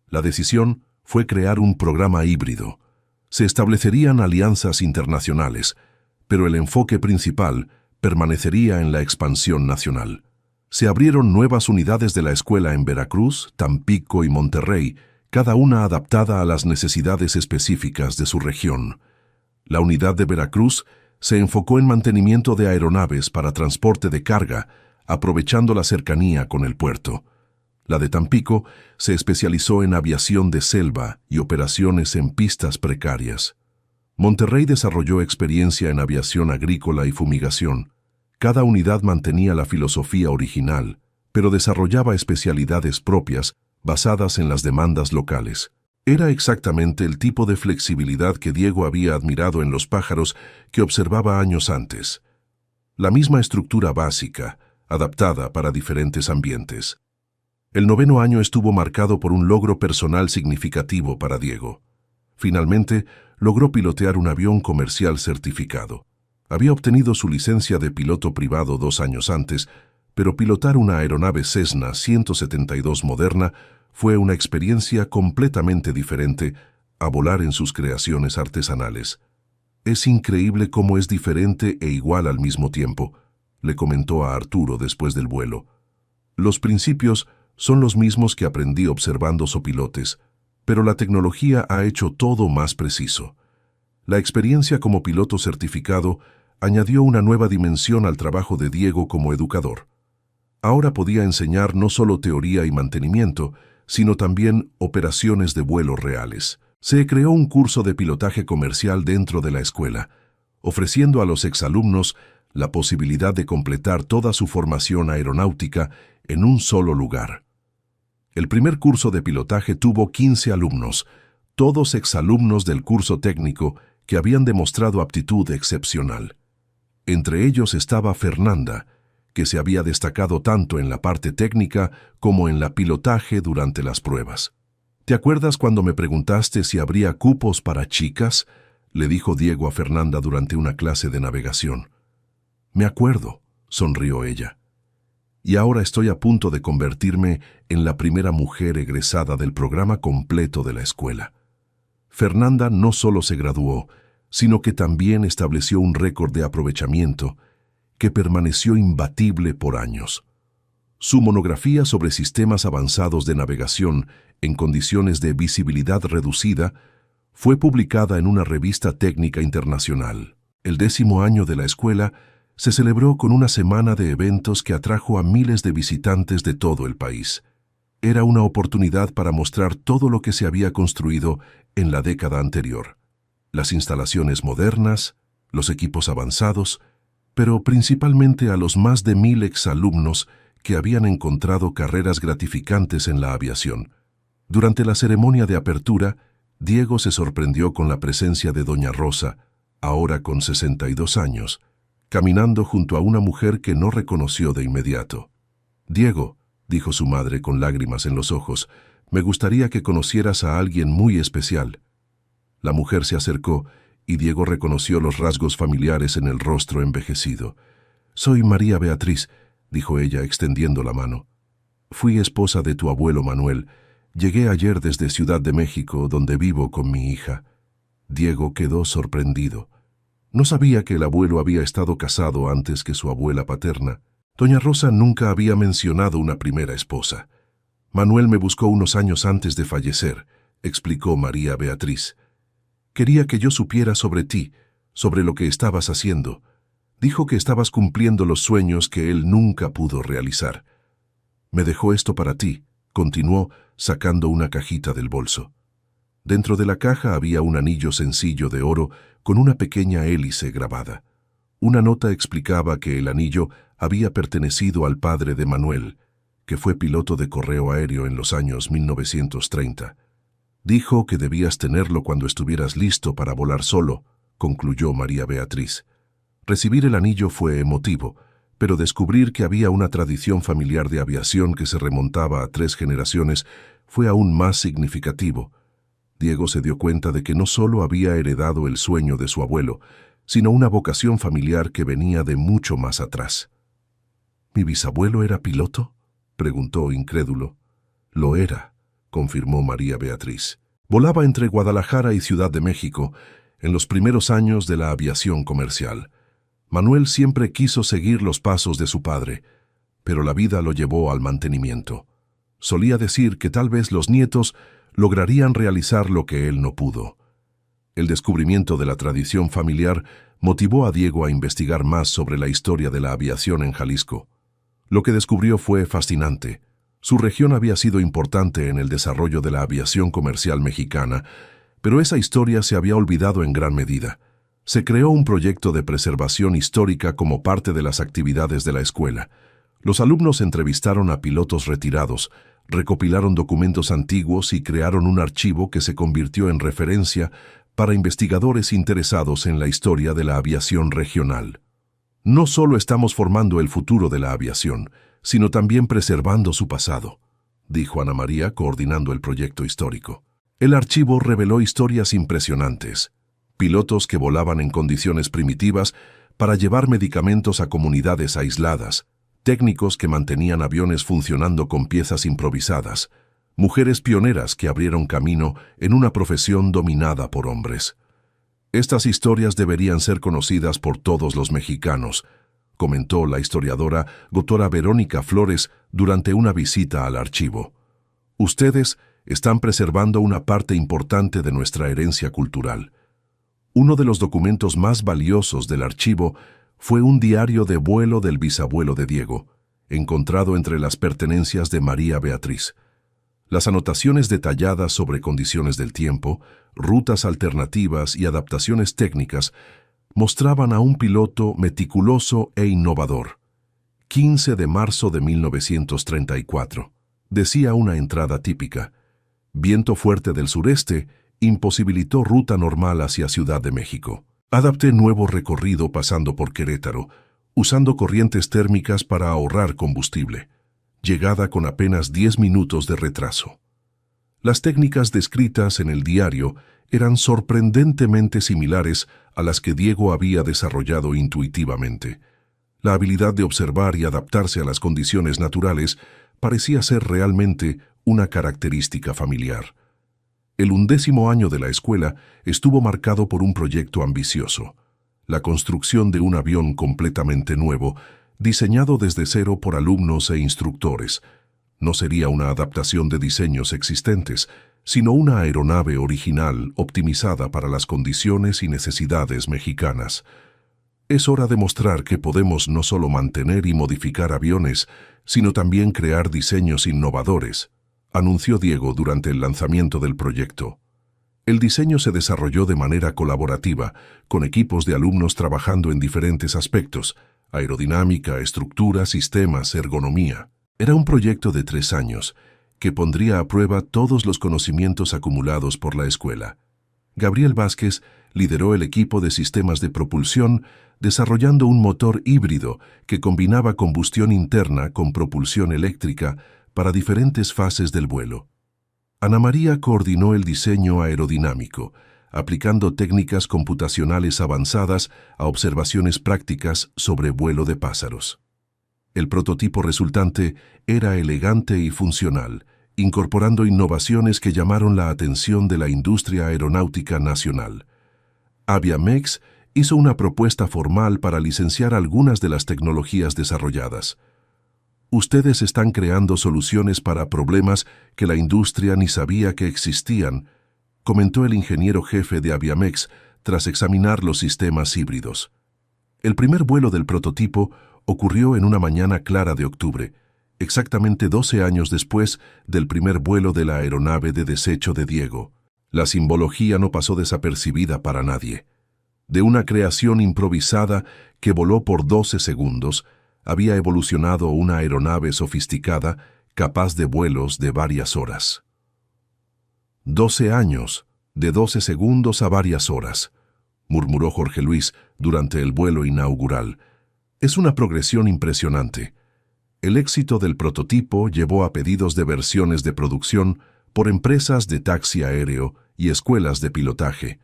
La decisión fue crear un programa híbrido. Se establecerían alianzas internacionales, pero el enfoque principal permanecería en la expansión nacional. Se abrieron nuevas unidades de la escuela en Veracruz, Tampico y Monterrey, cada una adaptada a las necesidades específicas de su región. La unidad de Veracruz se enfocó en mantenimiento de aeronaves para transporte de carga, aprovechando la cercanía con el puerto. La de Tampico se especializó en aviación de selva y operaciones en pistas precarias. Monterrey desarrolló experiencia en aviación agrícola y fumigación. Cada unidad mantenía la filosofía original, pero desarrollaba especialidades propias basadas en las demandas locales. Era exactamente el tipo de flexibilidad que Diego había admirado en los pájaros que observaba años antes. La misma estructura básica, adaptada para diferentes ambientes. El 9º año estuvo marcado por un logro personal significativo para Diego. Finalmente, logró pilotear un avión comercial certificado. Había obtenido su licencia de piloto privado 2 años antes, pero pilotar una aeronave Cessna 172 moderna fue una experiencia completamente diferente a volar en sus creaciones artesanales. «Es increíble cómo es diferente e igual al mismo tiempo», le comentó a Arturo después del vuelo. «Los principios son los mismos que aprendí observando sopilotes, pero la tecnología ha hecho todo más preciso». La experiencia como piloto certificado añadió una nueva dimensión al trabajo de Diego como educador. Ahora podía enseñar no solo teoría y mantenimiento, sino también operaciones de vuelo reales. Se creó un curso de pilotaje comercial dentro de la escuela, ofreciendo a los exalumnos la posibilidad de completar toda su formación aeronáutica en un solo lugar. El primer curso de pilotaje tuvo 15 alumnos, todos exalumnos del curso técnico que habían demostrado aptitud excepcional. Entre ellos estaba Fernanda, que se había destacado tanto en la parte técnica como en la pilotaje durante las pruebas. «¿Te acuerdas cuando me preguntaste si habría cupos para chicas?», le dijo Diego a Fernanda durante una clase de navegación. «Me acuerdo», sonrió ella. «Y ahora estoy a punto de convertirme en la primera mujer egresada del programa completo de la escuela». Fernanda no solo se graduó, sino que también estableció un récord de aprovechamiento que permaneció imbatible por años. Su monografía sobre sistemas avanzados de navegación en condiciones de visibilidad reducida fue publicada en una revista técnica internacional. El 10º año de la escuela se celebró con una semana de eventos que atrajo a miles de visitantes de todo el país. Era una oportunidad para mostrar todo lo que se había construido en la década anterior. Las instalaciones modernas, los equipos avanzados, pero principalmente a los más de 1000 exalumnos que habían encontrado carreras gratificantes en la aviación. Durante la ceremonia de apertura, Diego se sorprendió con la presencia de doña Rosa, ahora con 62 años, caminando junto a una mujer que no reconoció de inmediato. «Diego», dijo su madre con lágrimas en los ojos, «me gustaría que conocieras a alguien muy especial». La mujer se acercó y Diego reconoció los rasgos familiares en el rostro envejecido. «Soy María Beatriz», dijo ella extendiendo la mano. «Fui esposa de tu abuelo Manuel. Llegué ayer desde Ciudad de México, donde vivo con mi hija». Diego quedó sorprendido. No sabía que el abuelo había estado casado antes que su abuela paterna. Doña Rosa nunca había mencionado una primera esposa. «Manuel me buscó unos años antes de fallecer», explicó María Beatriz. «Quería que yo supiera sobre ti, sobre lo que estabas haciendo. Dijo que estabas cumpliendo los sueños que él nunca pudo realizar. Me dejó esto para ti», continuó, sacando una cajita del bolso. Dentro de la caja había un anillo sencillo de oro con una pequeña hélice grabada. Una nota explicaba que el anillo había pertenecido al padre de Manuel, que fue piloto de correo aéreo en los años 1930. «Dijo que debías tenerlo cuando estuvieras listo para volar solo», concluyó María Beatriz. Recibir el anillo fue emotivo, pero descubrir que había una tradición familiar de aviación que se remontaba a 3 generaciones fue aún más significativo. Diego se dio cuenta de que no solo había heredado el sueño de su abuelo, sino una vocación familiar que venía de mucho más atrás. «¿Mi bisabuelo era piloto?», preguntó incrédulo. «Lo era», confirmó María Beatriz. Volaba entre Guadalajara y Ciudad de México en los primeros años de la aviación comercial. Manuel siempre quiso seguir los pasos de su padre, pero la vida lo llevó al mantenimiento. Solía decir que tal vez los nietos lograrían realizar lo que él no pudo. El descubrimiento de la tradición familiar motivó a Diego a investigar más sobre la historia de la aviación en Jalisco. Lo que descubrió fue fascinante. Su región había sido importante en el desarrollo de la aviación comercial mexicana, pero esa historia se había olvidado en gran medida. Se creó un proyecto de preservación histórica como parte de las actividades de la escuela. Los alumnos entrevistaron a pilotos retirados, recopilaron documentos antiguos y crearon un archivo que se convirtió en referencia para investigadores interesados en la historia de la aviación regional. No solo estamos formando el futuro de la aviación, sino también preservando su pasado, dijo Ana María, coordinando el proyecto histórico. El archivo reveló historias impresionantes. Pilotos que volaban en condiciones primitivas para llevar medicamentos a comunidades aisladas, técnicos que mantenían aviones funcionando con piezas improvisadas, mujeres pioneras que abrieron camino en una profesión dominada por hombres. Estas historias deberían ser conocidas por todos los mexicanos, comentó la historiadora doctora Verónica Flores durante una visita al archivo. Ustedes están preservando una parte importante de nuestra herencia cultural. Uno de los documentos más valiosos del archivo fue un diario de vuelo del bisabuelo de Diego, encontrado entre las pertenencias de María Beatriz. Las anotaciones detalladas sobre condiciones del tiempo, rutas alternativas y adaptaciones técnicas mostraban a un piloto meticuloso e innovador. 15 de marzo de 1934. Decía una entrada típica. Viento fuerte del sureste imposibilitó ruta normal hacia Ciudad de México. Adapté nuevo recorrido pasando por Querétaro, usando corrientes térmicas para ahorrar combustible. Llegada con apenas 10 minutos de retraso. Las técnicas descritas en el diario eran sorprendentemente similares a las que Diego había desarrollado intuitivamente. La habilidad de observar y adaptarse a las condiciones naturales parecía ser realmente una característica familiar. El 11º año de la escuela estuvo marcado por un proyecto ambicioso, la construcción de un avión completamente nuevo, diseñado desde cero por alumnos e instructores. No sería una adaptación de diseños existentes, sino una aeronave original optimizada para las condiciones y necesidades mexicanas. Es hora de mostrar que podemos no solo mantener y modificar aviones, sino también crear diseños innovadores, anunció Diego durante el lanzamiento del proyecto. El diseño se desarrolló de manera colaborativa, con equipos de alumnos trabajando en diferentes aspectos: aerodinámica, estructura, sistemas, ergonomía. Era un proyecto de 3 años, que pondría a prueba todos los conocimientos acumulados por la escuela. Gabriel Vázquez lideró el equipo de sistemas de propulsión, desarrollando un motor híbrido que combinaba combustión interna con propulsión eléctrica para diferentes fases del vuelo. Ana María coordinó el diseño aerodinámico, aplicando técnicas computacionales avanzadas a observaciones prácticas sobre vuelo de pájaros. El prototipo resultante era elegante y funcional, incorporando innovaciones que llamaron la atención de la industria aeronáutica nacional. Aviamex hizo una propuesta formal para licenciar algunas de las tecnologías desarrolladas. Ustedes están creando soluciones para problemas que la industria ni sabía que existían, comentó el ingeniero jefe de Aviamex tras examinar los sistemas híbridos. El primer vuelo del prototipo ocurrió en una mañana clara de octubre, exactamente 12 años después del primer vuelo de la aeronave de desecho de Diego. La simbología no pasó desapercibida para nadie. De una creación improvisada que voló por 12 segundos, había evolucionado una aeronave sofisticada capaz de vuelos de varias horas. 12 años, de 12 segundos a varias horas, murmuró Jorge Luis durante el vuelo inaugural. Es una progresión impresionante. El éxito del prototipo llevó a pedidos de versiones de producción por empresas de taxi aéreo y escuelas de pilotaje.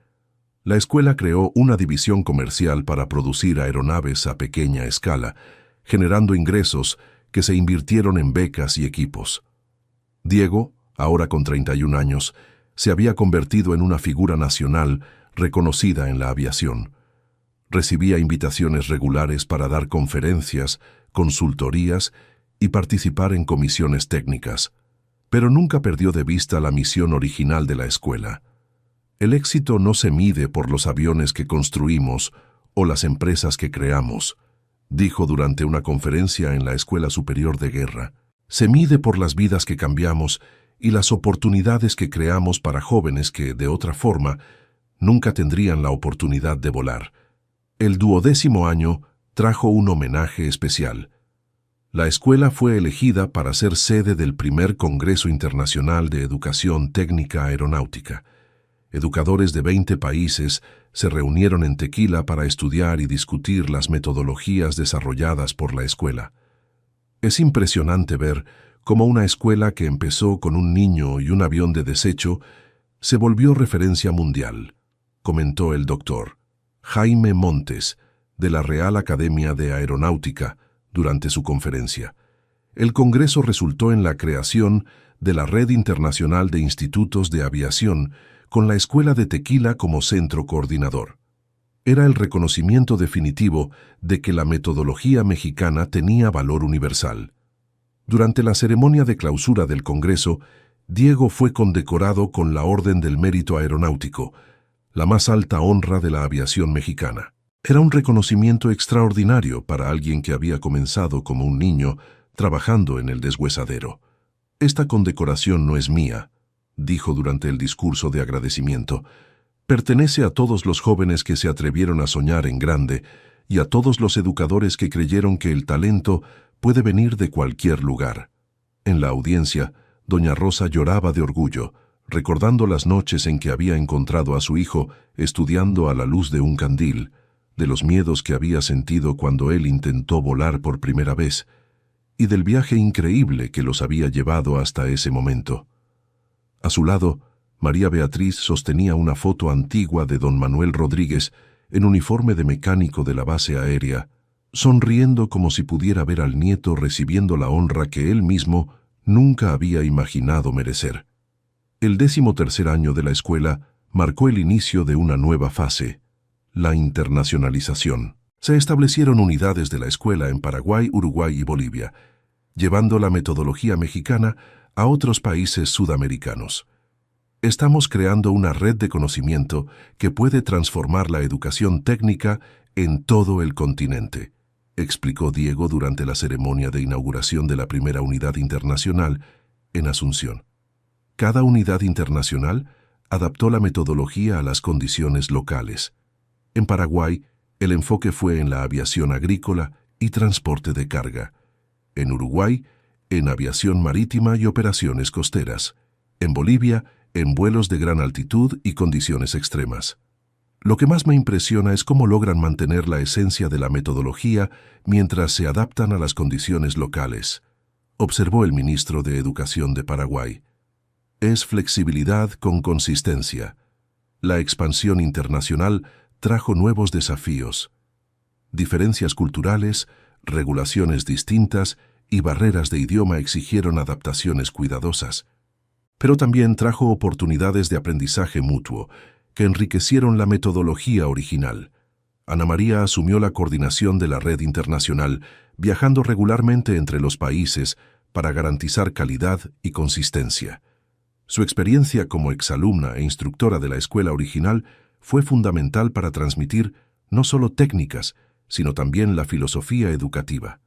La escuela creó una división comercial para producir aeronaves a pequeña escala, generando ingresos que se invirtieron en becas y equipos. Diego, ahora con 31 años, se había convertido en una figura nacional reconocida en la aviación. Recibía invitaciones regulares para dar conferencias, consultorías y participar en comisiones técnicas, pero nunca perdió de vista la misión original de la escuela: El éxito no se mide por los aviones que construimos o las empresas que creamos, dijo durante una conferencia en la Escuela Superior de Guerra. Se mide por las vidas que cambiamos y las oportunidades que creamos para jóvenes que, de otra forma, nunca tendrían la oportunidad de volar. El 12º año trajo un homenaje especial. La escuela fue elegida para ser sede del primer Congreso Internacional de Educación Técnica Aeronáutica. Educadores de 20 países se reunieron en Tequila para estudiar y discutir las metodologías desarrolladas por la escuela. Es impresionante ver cómo una escuela que empezó con un niño y un avión de desecho se volvió referencia mundial, comentó el doctor Jaime Montes, de la Real Academia de Aeronáutica, durante su conferencia. El Congreso resultó en la creación de la Red Internacional de Institutos de Aviación, con la Escuela de Tequila como centro coordinador. Era el reconocimiento definitivo de que la metodología mexicana tenía valor universal. Durante la ceremonia de clausura del Congreso, Diego fue condecorado con la Orden del Mérito Aeronáutico, la más alta honra de la aviación mexicana. Era un reconocimiento extraordinario para alguien que había comenzado como un niño trabajando en el deshuesadero. Esta condecoración no es mía, dijo durante el discurso de agradecimiento. Pertenece a todos los jóvenes que se atrevieron a soñar en grande y a todos los educadores que creyeron que el talento puede venir de cualquier lugar. En la audiencia, doña Rosa lloraba de orgullo, recordando las noches en que había encontrado a su hijo estudiando a la luz de un candil, de los miedos que había sentido cuando él intentó volar por primera vez, y del viaje increíble que los había llevado hasta ese momento. A su lado, María Beatriz sostenía una foto antigua de don Manuel Rodríguez en uniforme de mecánico de la base aérea, sonriendo como si pudiera ver al nieto recibiendo la honra que él mismo nunca había imaginado merecer. El 13º año de la escuela marcó el inicio de una nueva fase, la internacionalización. Se establecieron unidades de la escuela en Paraguay, Uruguay y Bolivia, llevando la metodología mexicana a otros países sudamericanos. Estamos creando una red de conocimiento que puede transformar la educación técnica en todo el continente, explicó Diego durante la ceremonia de inauguración de la primera unidad internacional en Asunción. Cada unidad internacional adaptó la metodología a las condiciones locales. En Paraguay, el enfoque fue en la aviación agrícola y transporte de carga. En Uruguay, en aviación marítima y operaciones costeras. En Bolivia, en vuelos de gran altitud y condiciones extremas. Lo que más me impresiona es cómo logran mantener la esencia de la metodología mientras se adaptan a las condiciones locales, observó el ministro de Educación de Paraguay. Es flexibilidad con consistencia. La expansión internacional trajo nuevos desafíos. Diferencias culturales, regulaciones distintas y barreras de idioma exigieron adaptaciones cuidadosas. Pero también trajo oportunidades de aprendizaje mutuo, que enriquecieron la metodología original. Ana María asumió la coordinación de la red internacional, viajando regularmente entre los países para garantizar calidad y consistencia. Su experiencia como exalumna e instructora de la escuela original fue fundamental para transmitir no solo técnicas, sino también la filosofía educativa.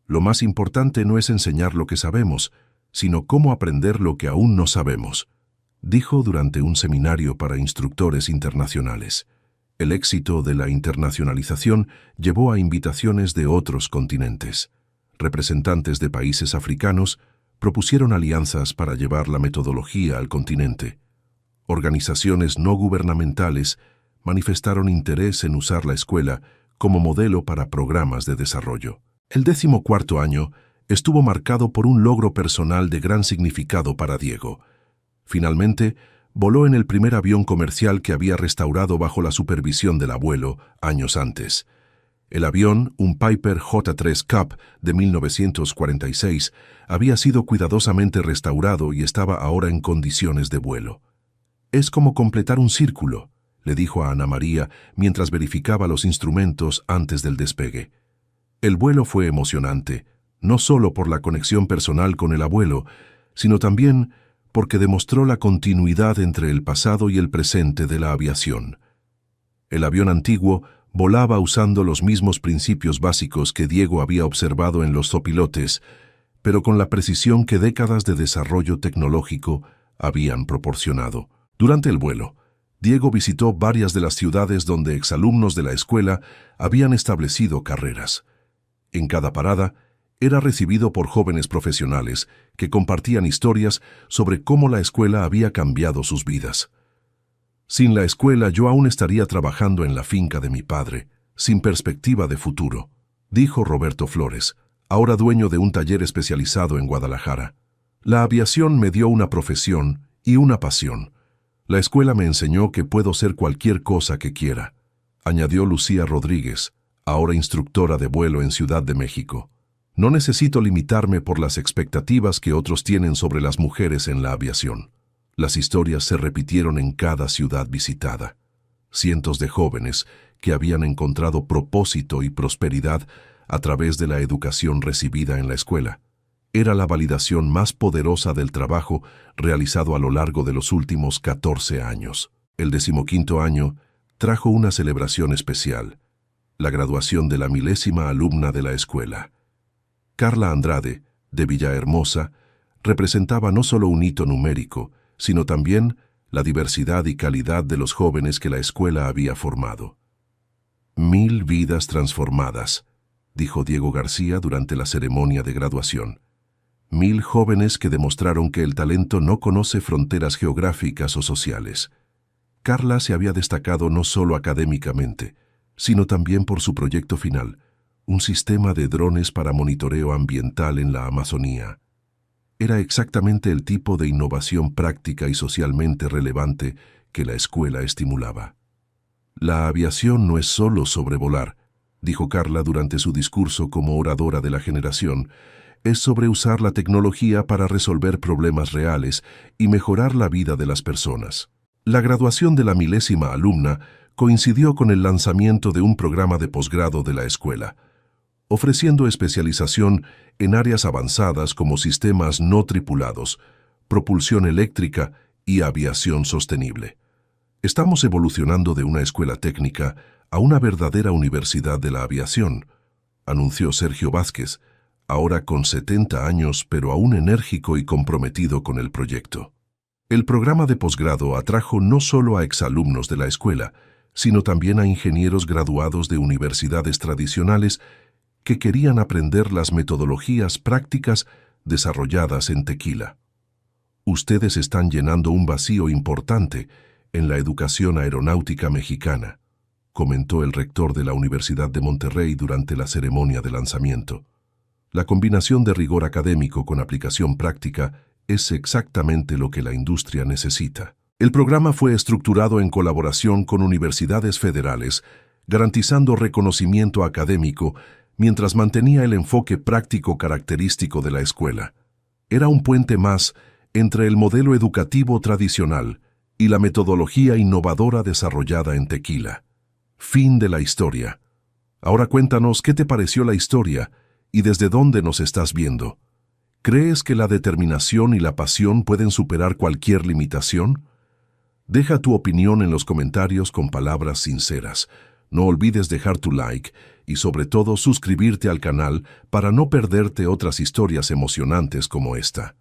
Lo más importante no es enseñar lo que sabemos, sino cómo aprender lo que aún no sabemos, dijo durante un seminario para instructores internacionales. El éxito de la internacionalización llevó a invitaciones de otros continentes. Representantes de países africanos propusieron alianzas para llevar la metodología al continente. Organizaciones no gubernamentales manifestaron interés en usar la escuela como modelo para programas de desarrollo. El 14º año estuvo marcado por un logro personal de gran significado para Diego. Finalmente, voló en el primer avión comercial que había restaurado bajo la supervisión del abuelo años antes. El avión, un Piper J3 Cup de 1946, había sido cuidadosamente restaurado y estaba ahora en condiciones de vuelo. «Es como completar un círculo», le dijo a Ana María mientras verificaba los instrumentos antes del despegue. El vuelo fue emocionante, no solo por la conexión personal con el abuelo, sino también porque demostró la continuidad entre el pasado y el presente de la aviación. El avión antiguo volaba usando los mismos principios básicos que Diego había observado en los zopilotes, pero con la precisión que décadas de desarrollo tecnológico habían proporcionado. Durante el vuelo, Diego visitó varias de las ciudades donde exalumnos de la escuela habían establecido carreras. En cada parada, era recibido por jóvenes profesionales que compartían historias sobre cómo la escuela había cambiado sus vidas. Sin la escuela yo aún estaría trabajando en la finca de mi padre, sin perspectiva de futuro, dijo Roberto Flores, ahora dueño de un taller especializado en Guadalajara. La aviación me dio una profesión y una pasión. La escuela me enseñó que puedo ser cualquier cosa que quiera, añadió Lucía Rodríguez, ahora instructora de vuelo en Ciudad de México. No necesito limitarme por las expectativas que otros tienen sobre las mujeres en la aviación. Las historias se repitieron en cada ciudad visitada. Cientos de jóvenes que habían encontrado propósito y prosperidad a través de la educación recibida en la escuela. Era la validación más poderosa del trabajo realizado a lo largo de los últimos 14 años. El 15º año trajo una celebración especial, la graduación de la 1000ª alumna de la escuela. Carla Andrade, de Villahermosa, representaba no solo un hito numérico, sino también la diversidad y calidad de los jóvenes que la escuela había formado. 1000 vidas transformadas, dijo Diego García durante la ceremonia de graduación. 1000 jóvenes que demostraron que el talento no conoce fronteras geográficas o sociales. Carla se había destacado no solo académicamente, sino también por su proyecto final, un sistema de drones para monitoreo ambiental en la Amazonía. Era exactamente el tipo de innovación práctica y socialmente relevante que la escuela estimulaba. La aviación no es solo sobrevolar, dijo Carla durante su discurso como oradora de la generación, es sobre usar la tecnología para resolver problemas reales y mejorar la vida de las personas. La graduación de la 1000ª alumna coincidió con el lanzamiento de un programa de posgrado de la escuela, ofreciendo especialización en áreas avanzadas como sistemas no tripulados, propulsión eléctrica y aviación sostenible. Estamos evolucionando de una escuela técnica a una verdadera universidad de la aviación, anunció Sergio Vázquez, ahora con 70 años pero aún enérgico y comprometido con el proyecto. El programa de posgrado atrajo no solo a exalumnos de la escuela, sino también a ingenieros graduados de universidades tradicionales que querían aprender las metodologías prácticas desarrolladas en Tequila. Ustedes están llenando un vacío importante en la educación aeronáutica mexicana, comentó el rector de la Universidad de Monterrey durante la ceremonia de lanzamiento. La combinación de rigor académico con aplicación práctica es exactamente lo que la industria necesita. El programa fue estructurado en colaboración con universidades federales, garantizando reconocimiento académico mientras mantenía el enfoque práctico característico de la escuela. Era un puente más entre el modelo educativo tradicional y la metodología innovadora desarrollada en Tequila. Fin de la historia. Ahora cuéntanos qué te pareció la historia y desde dónde nos estás viendo. ¿Crees que la determinación y la pasión pueden superar cualquier limitación? Deja tu opinión en los comentarios con palabras sinceras. No olvides dejar tu like y sobre todo suscribirte al canal para no perderte otras historias emocionantes como esta.